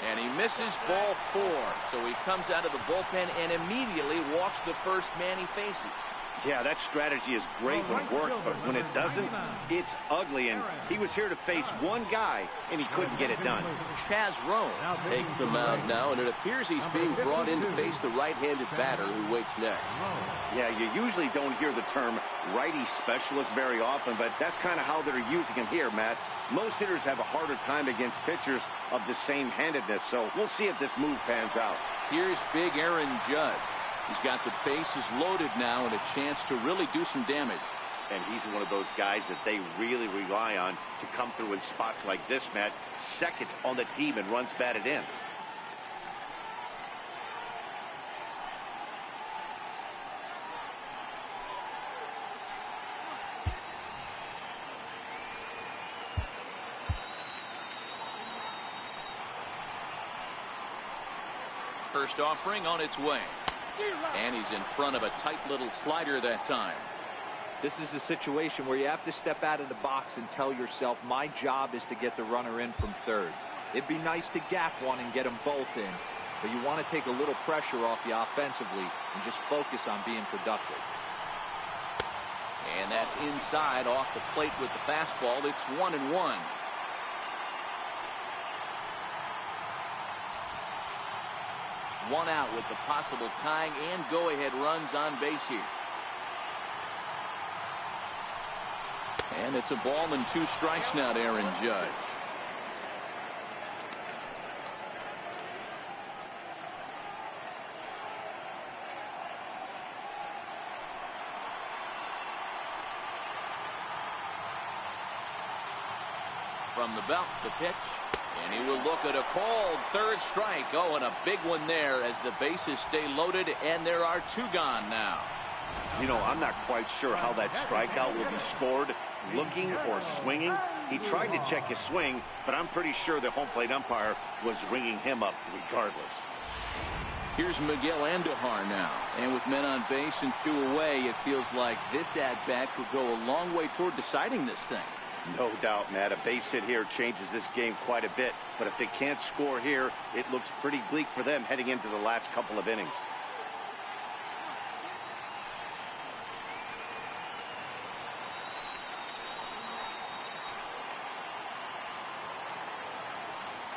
And he misses ball 4. So he comes out of the bullpen and immediately walks the first man he faces. Yeah, that strategy is great when it works, but when it doesn't, it's ugly. And he was here to face one guy, and he couldn't get it done. Chaz Roan takes the mound now, and it appears he's being brought in to face the right-handed batter who waits next. Yeah, you usually don't hear the term righty specialist very often, but that's kind of how they're using him here, Matt. Most hitters have a harder time against pitchers of the same handedness, so we'll see if this move pans out. Here's big Aaron Judge. He's got the bases loaded now and a chance to really do some damage. And he's one of those guys that they really rely on to come through in spots like this, Matt. Second on the team and runs batted in. First offering on its way. And he's in front of a tight little slider that time. This is a situation where you have to step out of the box and tell yourself, my job is to get the runner in from third. It'd be nice to gap one and get them both in, but you want to take a little pressure off you offensively and just focus on being productive. And that's inside off the plate with the fastball. It's 1-1. One out with the possible tying and go-ahead runs on base here. And it's a ball and 2 strikes now to Aaron Judge. From the belt, the pitch. And he will look at a called third strike. Oh, and a big one there as the bases stay loaded, and there are 2 gone now. You know, I'm not quite sure how that strikeout will be scored, looking or swinging. He tried to check his swing, but I'm pretty sure the home plate umpire was ringing him up regardless. Here's Miguel Andujar now. And with men on base and 2 away, it feels like this at-bat could go a long way toward deciding this thing. No doubt, Matt. A base hit here changes this game quite a bit. But if they can't score here, it looks pretty bleak for them heading into the last couple of innings.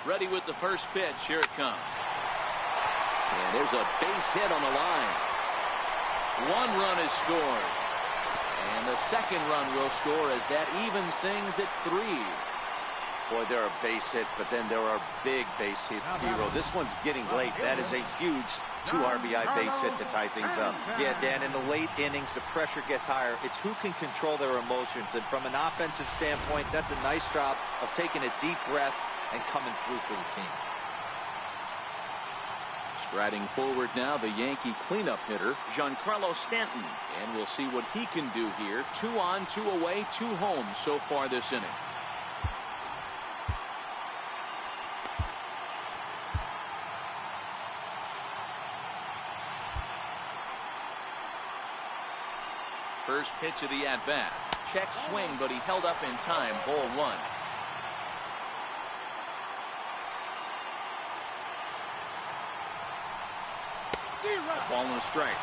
Ready with the first pitch. Here it comes. And there's a base hit on the line. One run is scored. And the second run will score as that evens things at 3. Boy, there are base hits, but then there are big base hits, Hero. This one's getting late. That is a huge 2 RBI base hit to tie things up. Yeah, Dan, in the late innings, the pressure gets higher. It's who can control their emotions. And from an offensive standpoint, that's a nice job of taking a deep breath and coming through for the team. Striding forward now, the Yankee cleanup hitter, Giancarlo Stanton. And we'll see what he can do here. 2 on, 2 away, 2 home so far this inning. First pitch of the at-bat. Check swing, but he held up in time. Ball 1. Ball and a strike.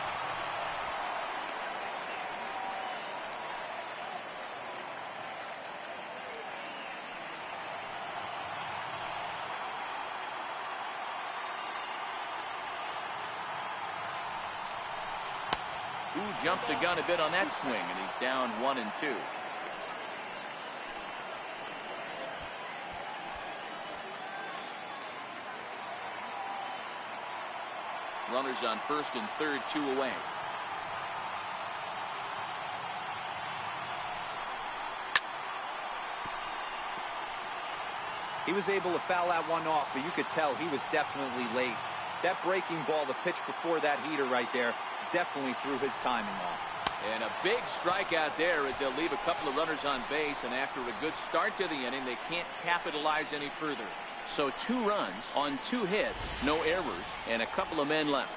Who jumped the gun a bit on that swing, and he's down 1 and 2. Runners on first and third, 2 away. He was able to foul that one off, but you could tell he was definitely late. That breaking ball, the pitch before that heater right there, definitely threw his timing off. And a big strikeout there. They'll leave a couple of runners on base, and after a good start to the inning, they can't capitalize any further. So 2 runs on 2 hits, no errors, and a couple of men left.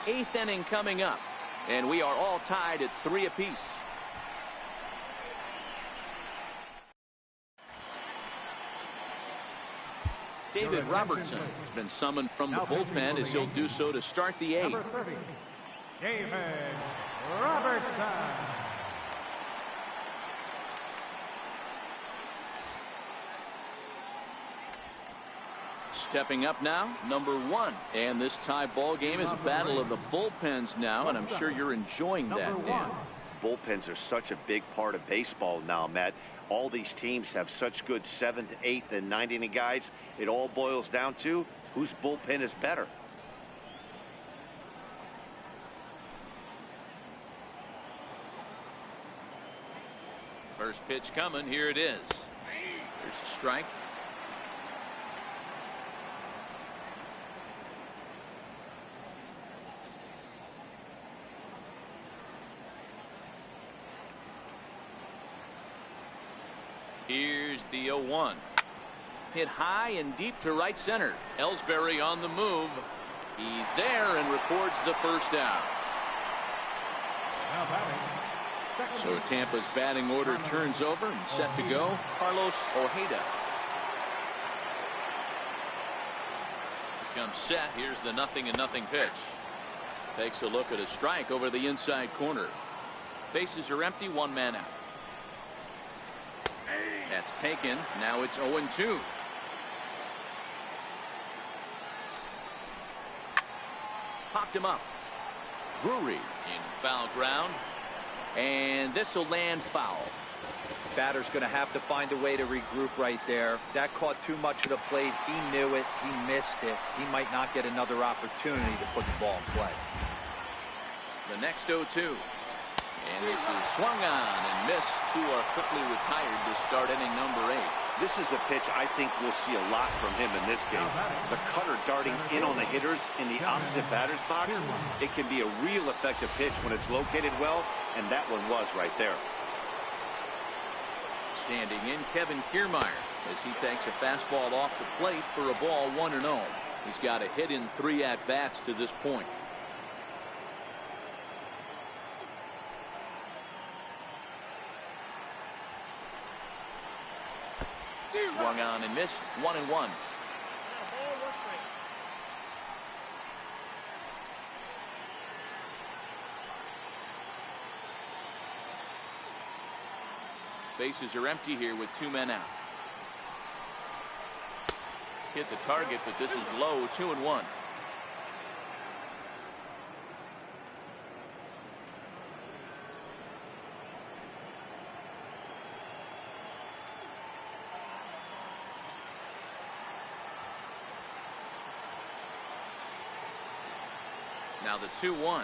8th inning coming up, and we are all tied at 3 apiece. David Robertson has been summoned from the bullpen as he'll do so to start the 8th. Number 30, David Robertson. Stepping up now, number 1. And this tie ball game is a battle of the bullpens now, and I'm sure you're enjoying that, Dan. Bullpens are such a big part of baseball now, Matt. All these teams have such good 7th, 8th, and 9th inning guys. It all boils down to whose bullpen is better. First pitch coming. Here it is. There's a strike. Here's the 0-1. Hit high and deep to right center. Ellsbury on the move. He's there and records the first down. So Tampa's batting order turns over and set to go. Carlos Ojeda becomes set. Here's the 0-0 pitch. Takes a look at a strike over the inside corner. Bases are empty, 1 man out. That's taken. Now it's 0-2. Popped him up. Drury in foul ground. And this will land foul. Batter's going to have to find a way to regroup right there. That caught too much of the plate. He knew it. He missed it. He might not get another opportunity to put the ball in play. The next 0-2. And this is swung on and missed. 2 are quickly retired to start inning number 8. This is a pitch I think we'll see a lot from him in this game. The cutter darting in on the hitters in the opposite batter's box. It can be a real effective pitch when it's located well, and that one was right there. Standing in, Kevin Kiermaier, as he takes a fastball off the plate for a ball 1-0. He's got a hit in 3 at-bats to this point. Swung on and missed. 1-1. Bases are empty here with 2 men out. Hit the target, but this is low. 2-1. Now the 2-1.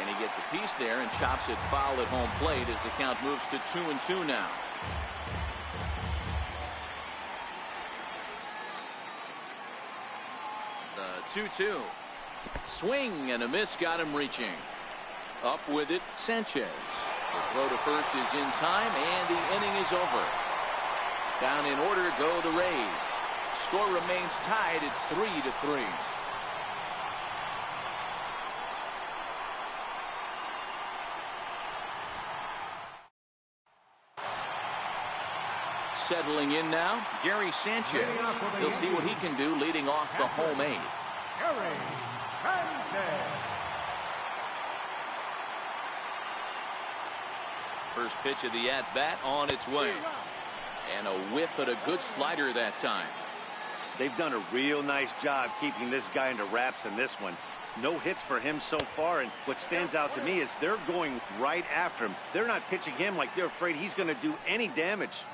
And he gets a piece there and chops it foul at home plate as the count moves to 2-2 now. The 2-2. Swing and a miss got him reaching. Up with it, Sanchez. The throw to first is in time, and the inning is over. Down in order go the Rays. Score remains tied at 3-3. Settling in now, Gary Sanchez. He'll see what he can do leading off the home eighth. Gary Sanchez. First pitch of the at-bat on its way. And a whiff at a good slider that time. They've done a real nice job keeping this guy under wraps in this one. No hits for him so far, and what stands out to me is they're going right after him. They're not pitching him like they're afraid he's going to do any damage.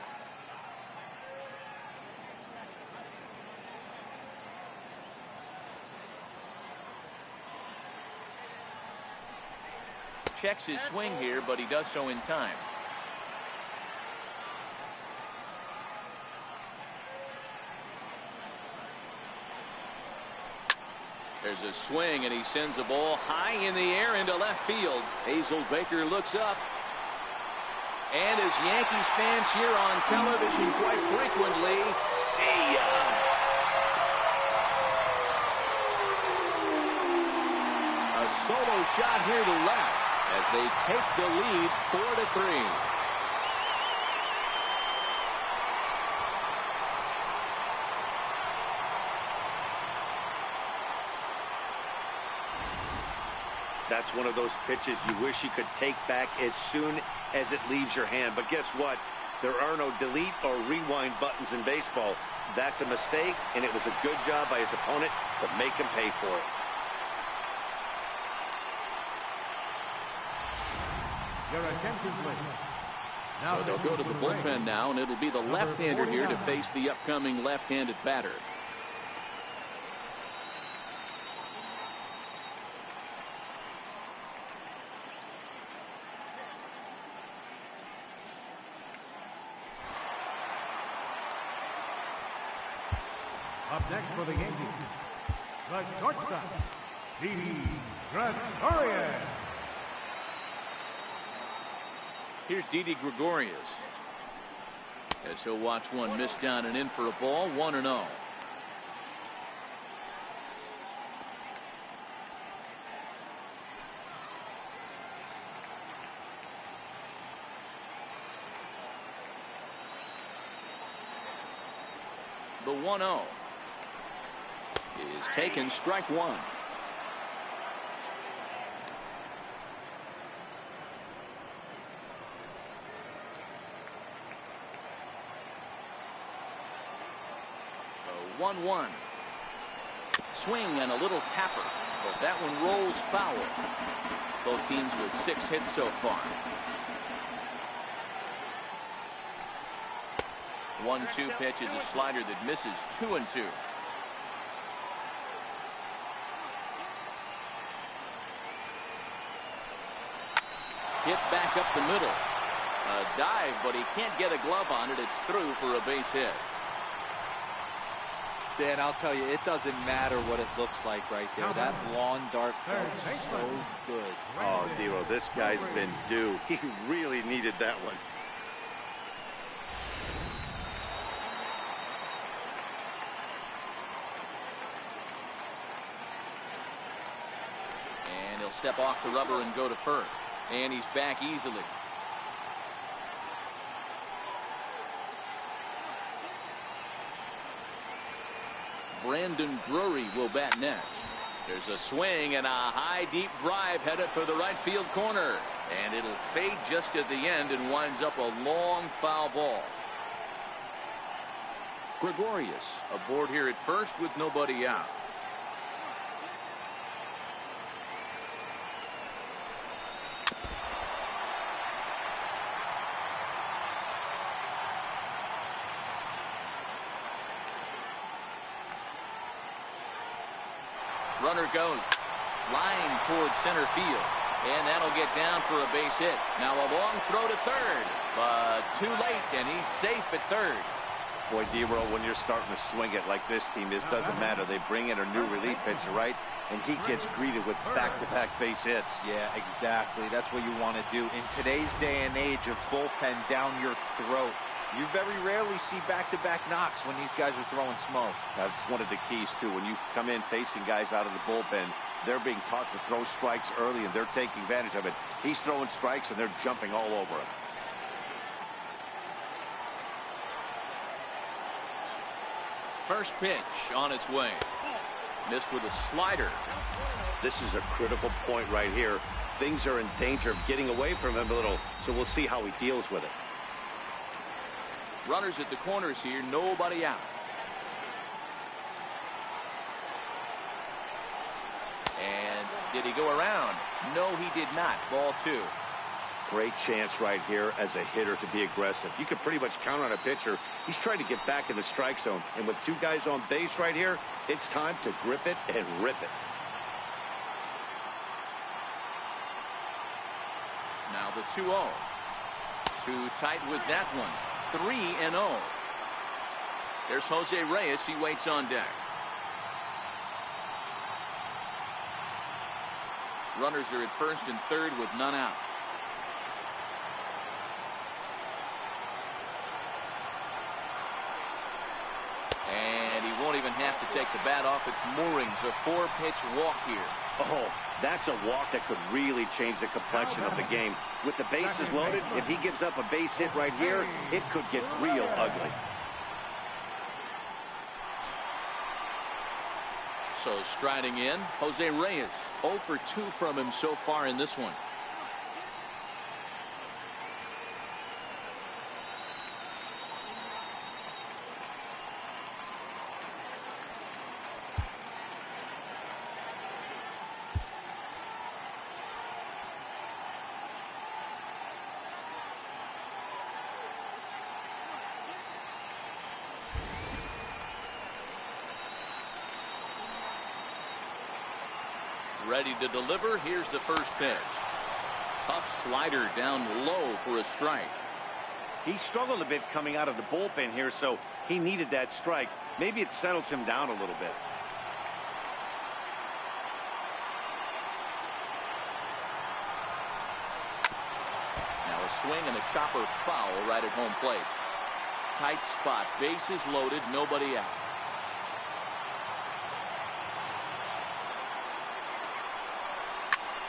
Checks his swing here, but he does so in time. There's a swing, and he sends the ball high in the air into left field. Hazel Baker looks up. And as Yankees fans hear on television quite frequently, see ya! A solo shot here to left as they take the lead 4-3. That's one of those pitches you wish you could take back as soon as it leaves your hand. But guess what? There are no delete or rewind buttons in baseball. That's a mistake, and it was a good job by his opponent to make him pay for it. Your attention, please. So they'll go to the bullpen now, and it'll be the left-hander here to face the upcoming left-handed batter. Up next for the Yankees, the shortstop, Gregorius. Here's Didi Gregorius. As he'll watch one miss down and in for a ball, 1-0. The 1-0 is taken, strike one. The 1-1. Swing and a little tapper, but that one rolls foul. Both teams with 6 hits so far. 1-2 pitch is a slider that misses. 2-2. Hit back up the middle. A dive, but he can't get a glove on it. It's through for a base hit. Dan, I'll tell you, it doesn't matter what it looks like right there. That lawn dart felt so good. Oh, Dero, this guy's been due. He really needed that one. And he'll step off the rubber and go to first. And he's back easily. Brandon Drury will bat next. There's a swing and a high deep drive headed for the right field corner. And it'll fade just at the end and winds up a long foul ball. Gregorius aboard here at first with nobody out. Runner goes. Line towards center field. And that'll get down for a base hit. Now a long throw to third. But too late, and he's safe at third. Boy, D-Roll, when you're starting to swing it like this team is, doesn't matter. They bring in a new relief pitcher, right? And he gets greeted with back-to-back base hits. Yeah, exactly. That's what you want to do. In today's day and age of bullpen down your throat, you very rarely see back-to-back knocks when these guys are throwing smoke. That's one of the keys, too. When you come in facing guys out of the bullpen, they're being taught to throw strikes early, and they're taking advantage of it. He's throwing strikes, and they're jumping all over him. First pitch on its way. Missed with a slider. This is a critical point right here. Things are in danger of getting away from him a little, so we'll see how he deals with it. Runners at the corners here, nobody out. And did he go around? No, he did not. Ball two. Great chance right here as a hitter to be aggressive. You can pretty much count on a pitcher. He's trying to get back in the strike zone. And with two guys on base right here, it's time to grip it and rip it. Now the 2-0. Too tight with that one. 3-0. There's Jose Reyes. He waits on deck. Runners are at first and third with none out. And he won't even have to take the bat off its moorings. A 4-pitch walk here. Oh, that's a walk that could really change the complexion of the game. With the bases loaded, if he gives up a base hit right here, it could get real ugly. So striding in, Jose Reyes. 0 for 2 from him so far in this one. Ready to deliver. Here's the first pitch. Tough slider down low for a strike. He struggled a bit coming out of the bullpen here, so he needed that strike. Maybe it settles him down a little bit. Now a swing and a chopper foul right at home plate. Tight spot. Bases loaded. Nobody out.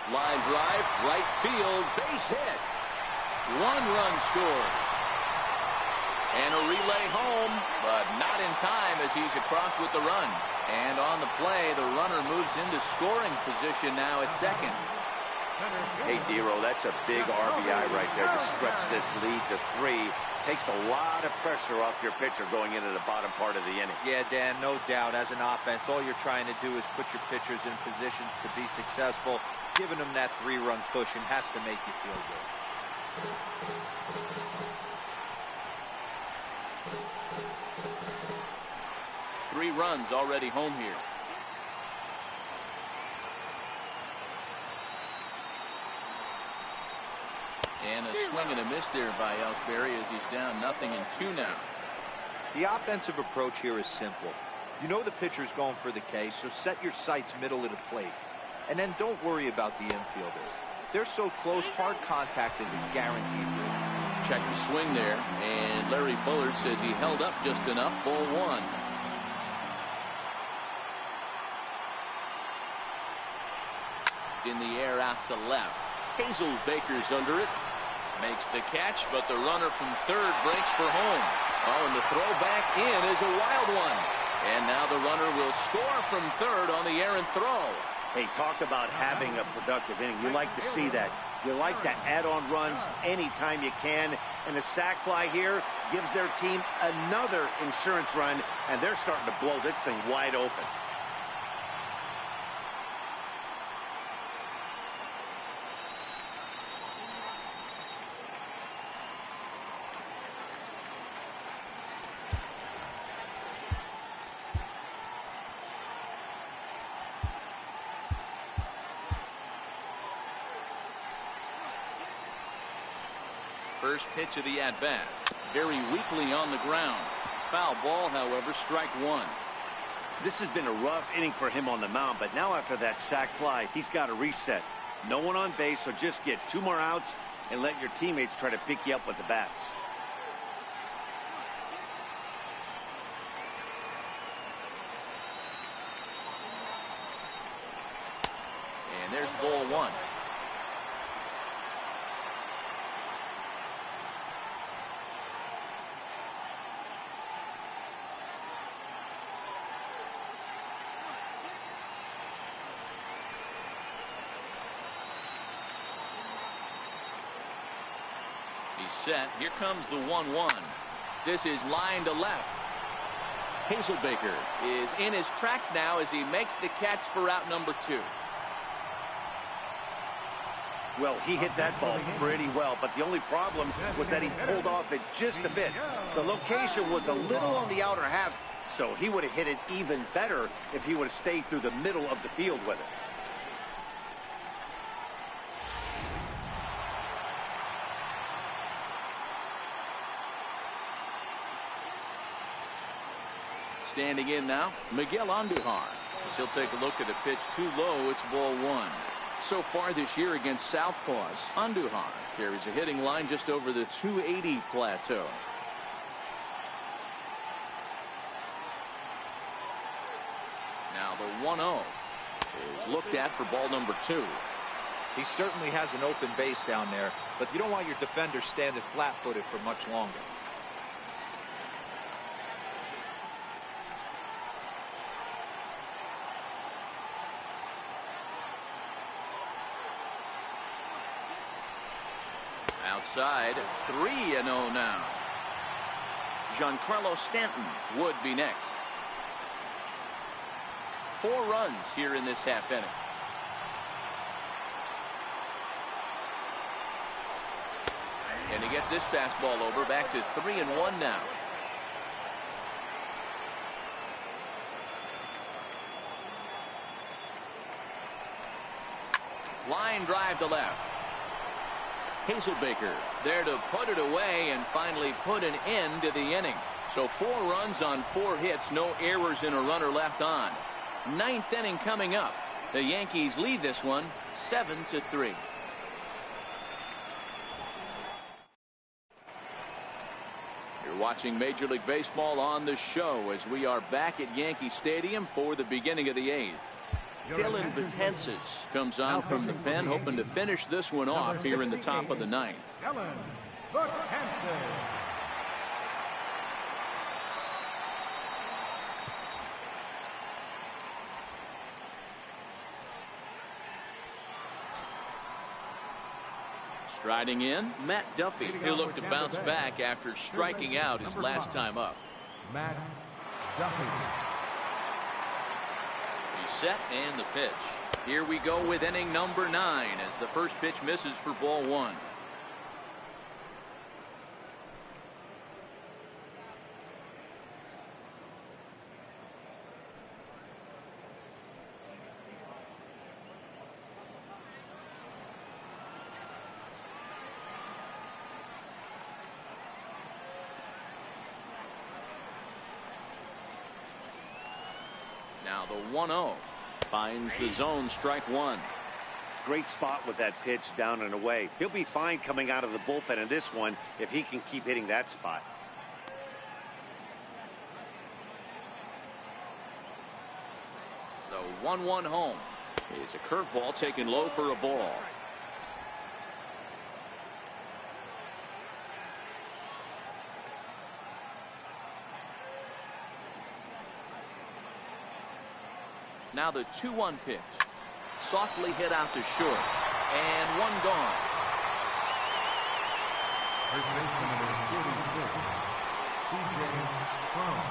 Line drive, right field, base hit. 1 run scored. And a relay home, but not in time as he's across with the run. And on the play, the runner moves into scoring position now at second. Hey, Dero, that's a big RBI right there to stretch this lead to 3. Takes a lot of pressure off your pitcher going into the bottom part of the inning. Yeah, Dan, no doubt. As an offense, all you're trying to do is put your pitchers in positions to be successful. Giving them that 3-run cushion has to make you feel good. Three runs already home here. And a swing and a miss there by Ellsbury as he's down 0-2 now. The offensive approach here is simple. You know the pitcher's going for the K, so set your sights middle of the plate. And then don't worry about the infielders. They're so close, hard contact is a guaranteed win. Check the swing there, and Larry Bullard says he held up just enough. Ball 1. In the air out to left. Hazelbaker's under it. Makes the catch, but the runner from third breaks for home. Oh, and the throw back in is a wild one. And now the runner will score from third on the errant throw. Hey, talk about having a productive inning. You like to see that. You like to add on runs anytime you can. And the sac fly here gives their team another insurance run, and they're starting to blow this thing wide open. First pitch of the at-bat. Very weakly on the ground. Foul ball, however, strike one. This has been a rough inning for him on the mound, but now after that sac fly, he's got to reset. No one on base, so just get 2 more outs and let your teammates try to pick you up with the bats. And there's ball one. He's set. Here comes the 1-1. This is line to left. Hazelbaker is in his tracks now as he makes the catch for out number 2. Well, he hit that ball pretty well, but the only problem was that he pulled off it just a bit. The location was a little on the outer half, so he would have hit it even better if he would have stayed through the middle of the field with it. Standing in now, Miguel Andujar. As he'll take a look at the pitch too low, it's ball one. So far this year against Southpaws, Andujar carries a hitting line just over the 280 plateau. Now the 1-0 is looked at for ball number 2. He certainly has an open base down there, but you don't want your defender standing flat-footed for much longer. Outside, 3-0 now. Giancarlo Stanton would be next. 4 runs here in this half inning. And he gets this fastball over, back to 3-1 now. Line drive to left. Hazelbaker there to put it away and finally put an end to the inning. So 4 runs on 4 hits, no errors and a runner left on. 9th inning coming up. The Yankees lead this one 7-3. You're watching Major League Baseball on the show as we are back at Yankee Stadium for the beginning of the 8th. Dylan Betances comes on from the pen, hoping to finish this one off here in the top of the 9th. Dylan Betances. Striding in, Matt Duffy. He'll look to bounce back after striking out his last time up. Matt Duffy. Set and the pitch. Here we go with inning number 9 as the first pitch misses for ball 1. Now the 1-0 finds the zone, strike one. Great spot with that pitch down and away. He'll be fine coming out of the bullpen in this one if he can keep hitting that spot. The 1-1 home is a curveball taken low for a ball. Now the 2-1 pitch. Softly hit out to short. And one gone. First baseman number 46, C.J. Cron.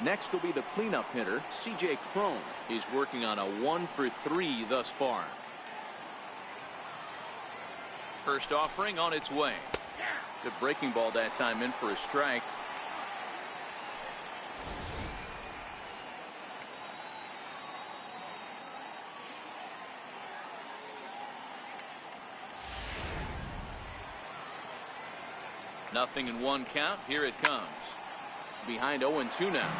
Next will be the cleanup hitter, C.J. Cron. He's working on a 1-for-3 thus far. First offering on its way. Good breaking ball that time, in for a strike. 0-1 count. Here it comes. Behind 0-2 now.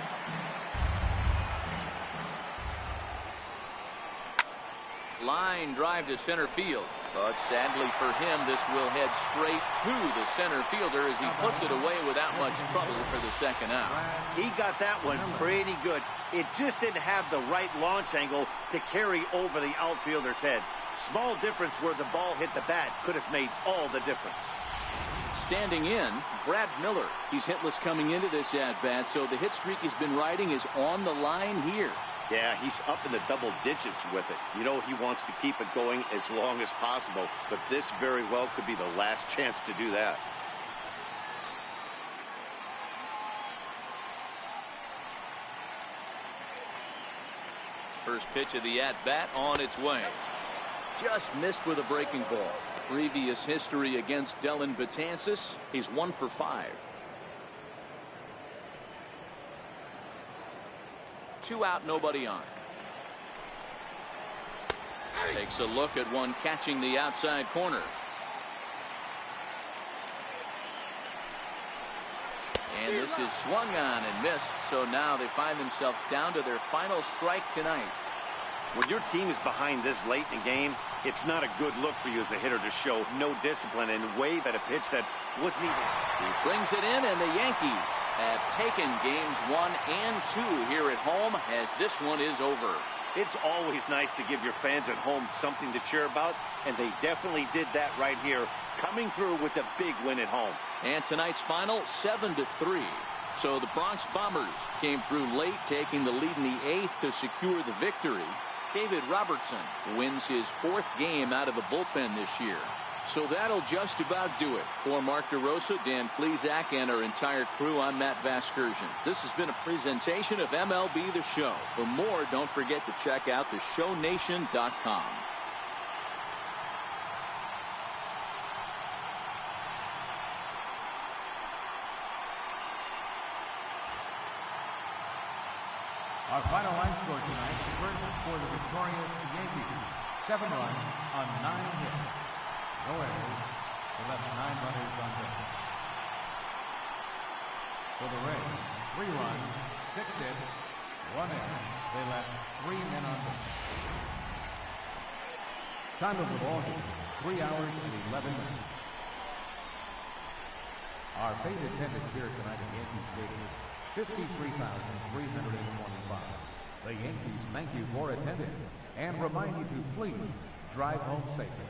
Line drive to center field. But sadly for him, this will head straight to the center fielder as he puts it away without much trouble for the second out. He got that one pretty good. It just didn't have the right launch angle to carry over the outfielder's head. Small difference where the ball hit the bat could have made all the difference. Standing in, Brad Miller. He's hitless coming into this at-bat, so the hit streak he's been riding is on the line here. Yeah, he's up in the double digits with it. You know, he wants to keep it going as long as possible, but this very well could be the last chance to do that. First pitch of the at-bat on its way. Just missed with a breaking ball. Previous history against Dellin Betances, he's 1 for 5. 2 out, nobody on. Takes a look at one catching the outside corner. And this is swung on and missed, so now they find themselves down to their final strike tonight. When your team is behind this late in the game, it's not a good look for you as a hitter to show no discipline and wave at a pitch that wasn't even. He brings it in, and the Yankees have taken games 1 and 2 here at home as this one is over. It's always nice to give your fans at home something to cheer about, and they definitely did that right here, coming through with a big win at home. And tonight's final, 7-3. So the Bronx Bombers came through late, taking the lead in the 8th to secure the victory. David Robertson wins his 4th game out of the bullpen this year. So that'll just about do it. For Mark DeRosa, Dan Plesac, and our entire crew, I'm Matt Vasgersian. This has been a presentation of MLB The Show. For more, don't forget to check out theshownation.com. Our final line score tonight, first for the victorious Yankees, 7 runs on 9 hits. No errors. They left 9 runners on base. For the Rays, 3 runs, 6 hits, 1 error. They left 3 men on base. Time of the ball game, 3 hours and 11 minutes. Our fate attendance here tonight at Yankee Stadium, 53,325. The Yankees thank you for attending and remind you to please drive home safely.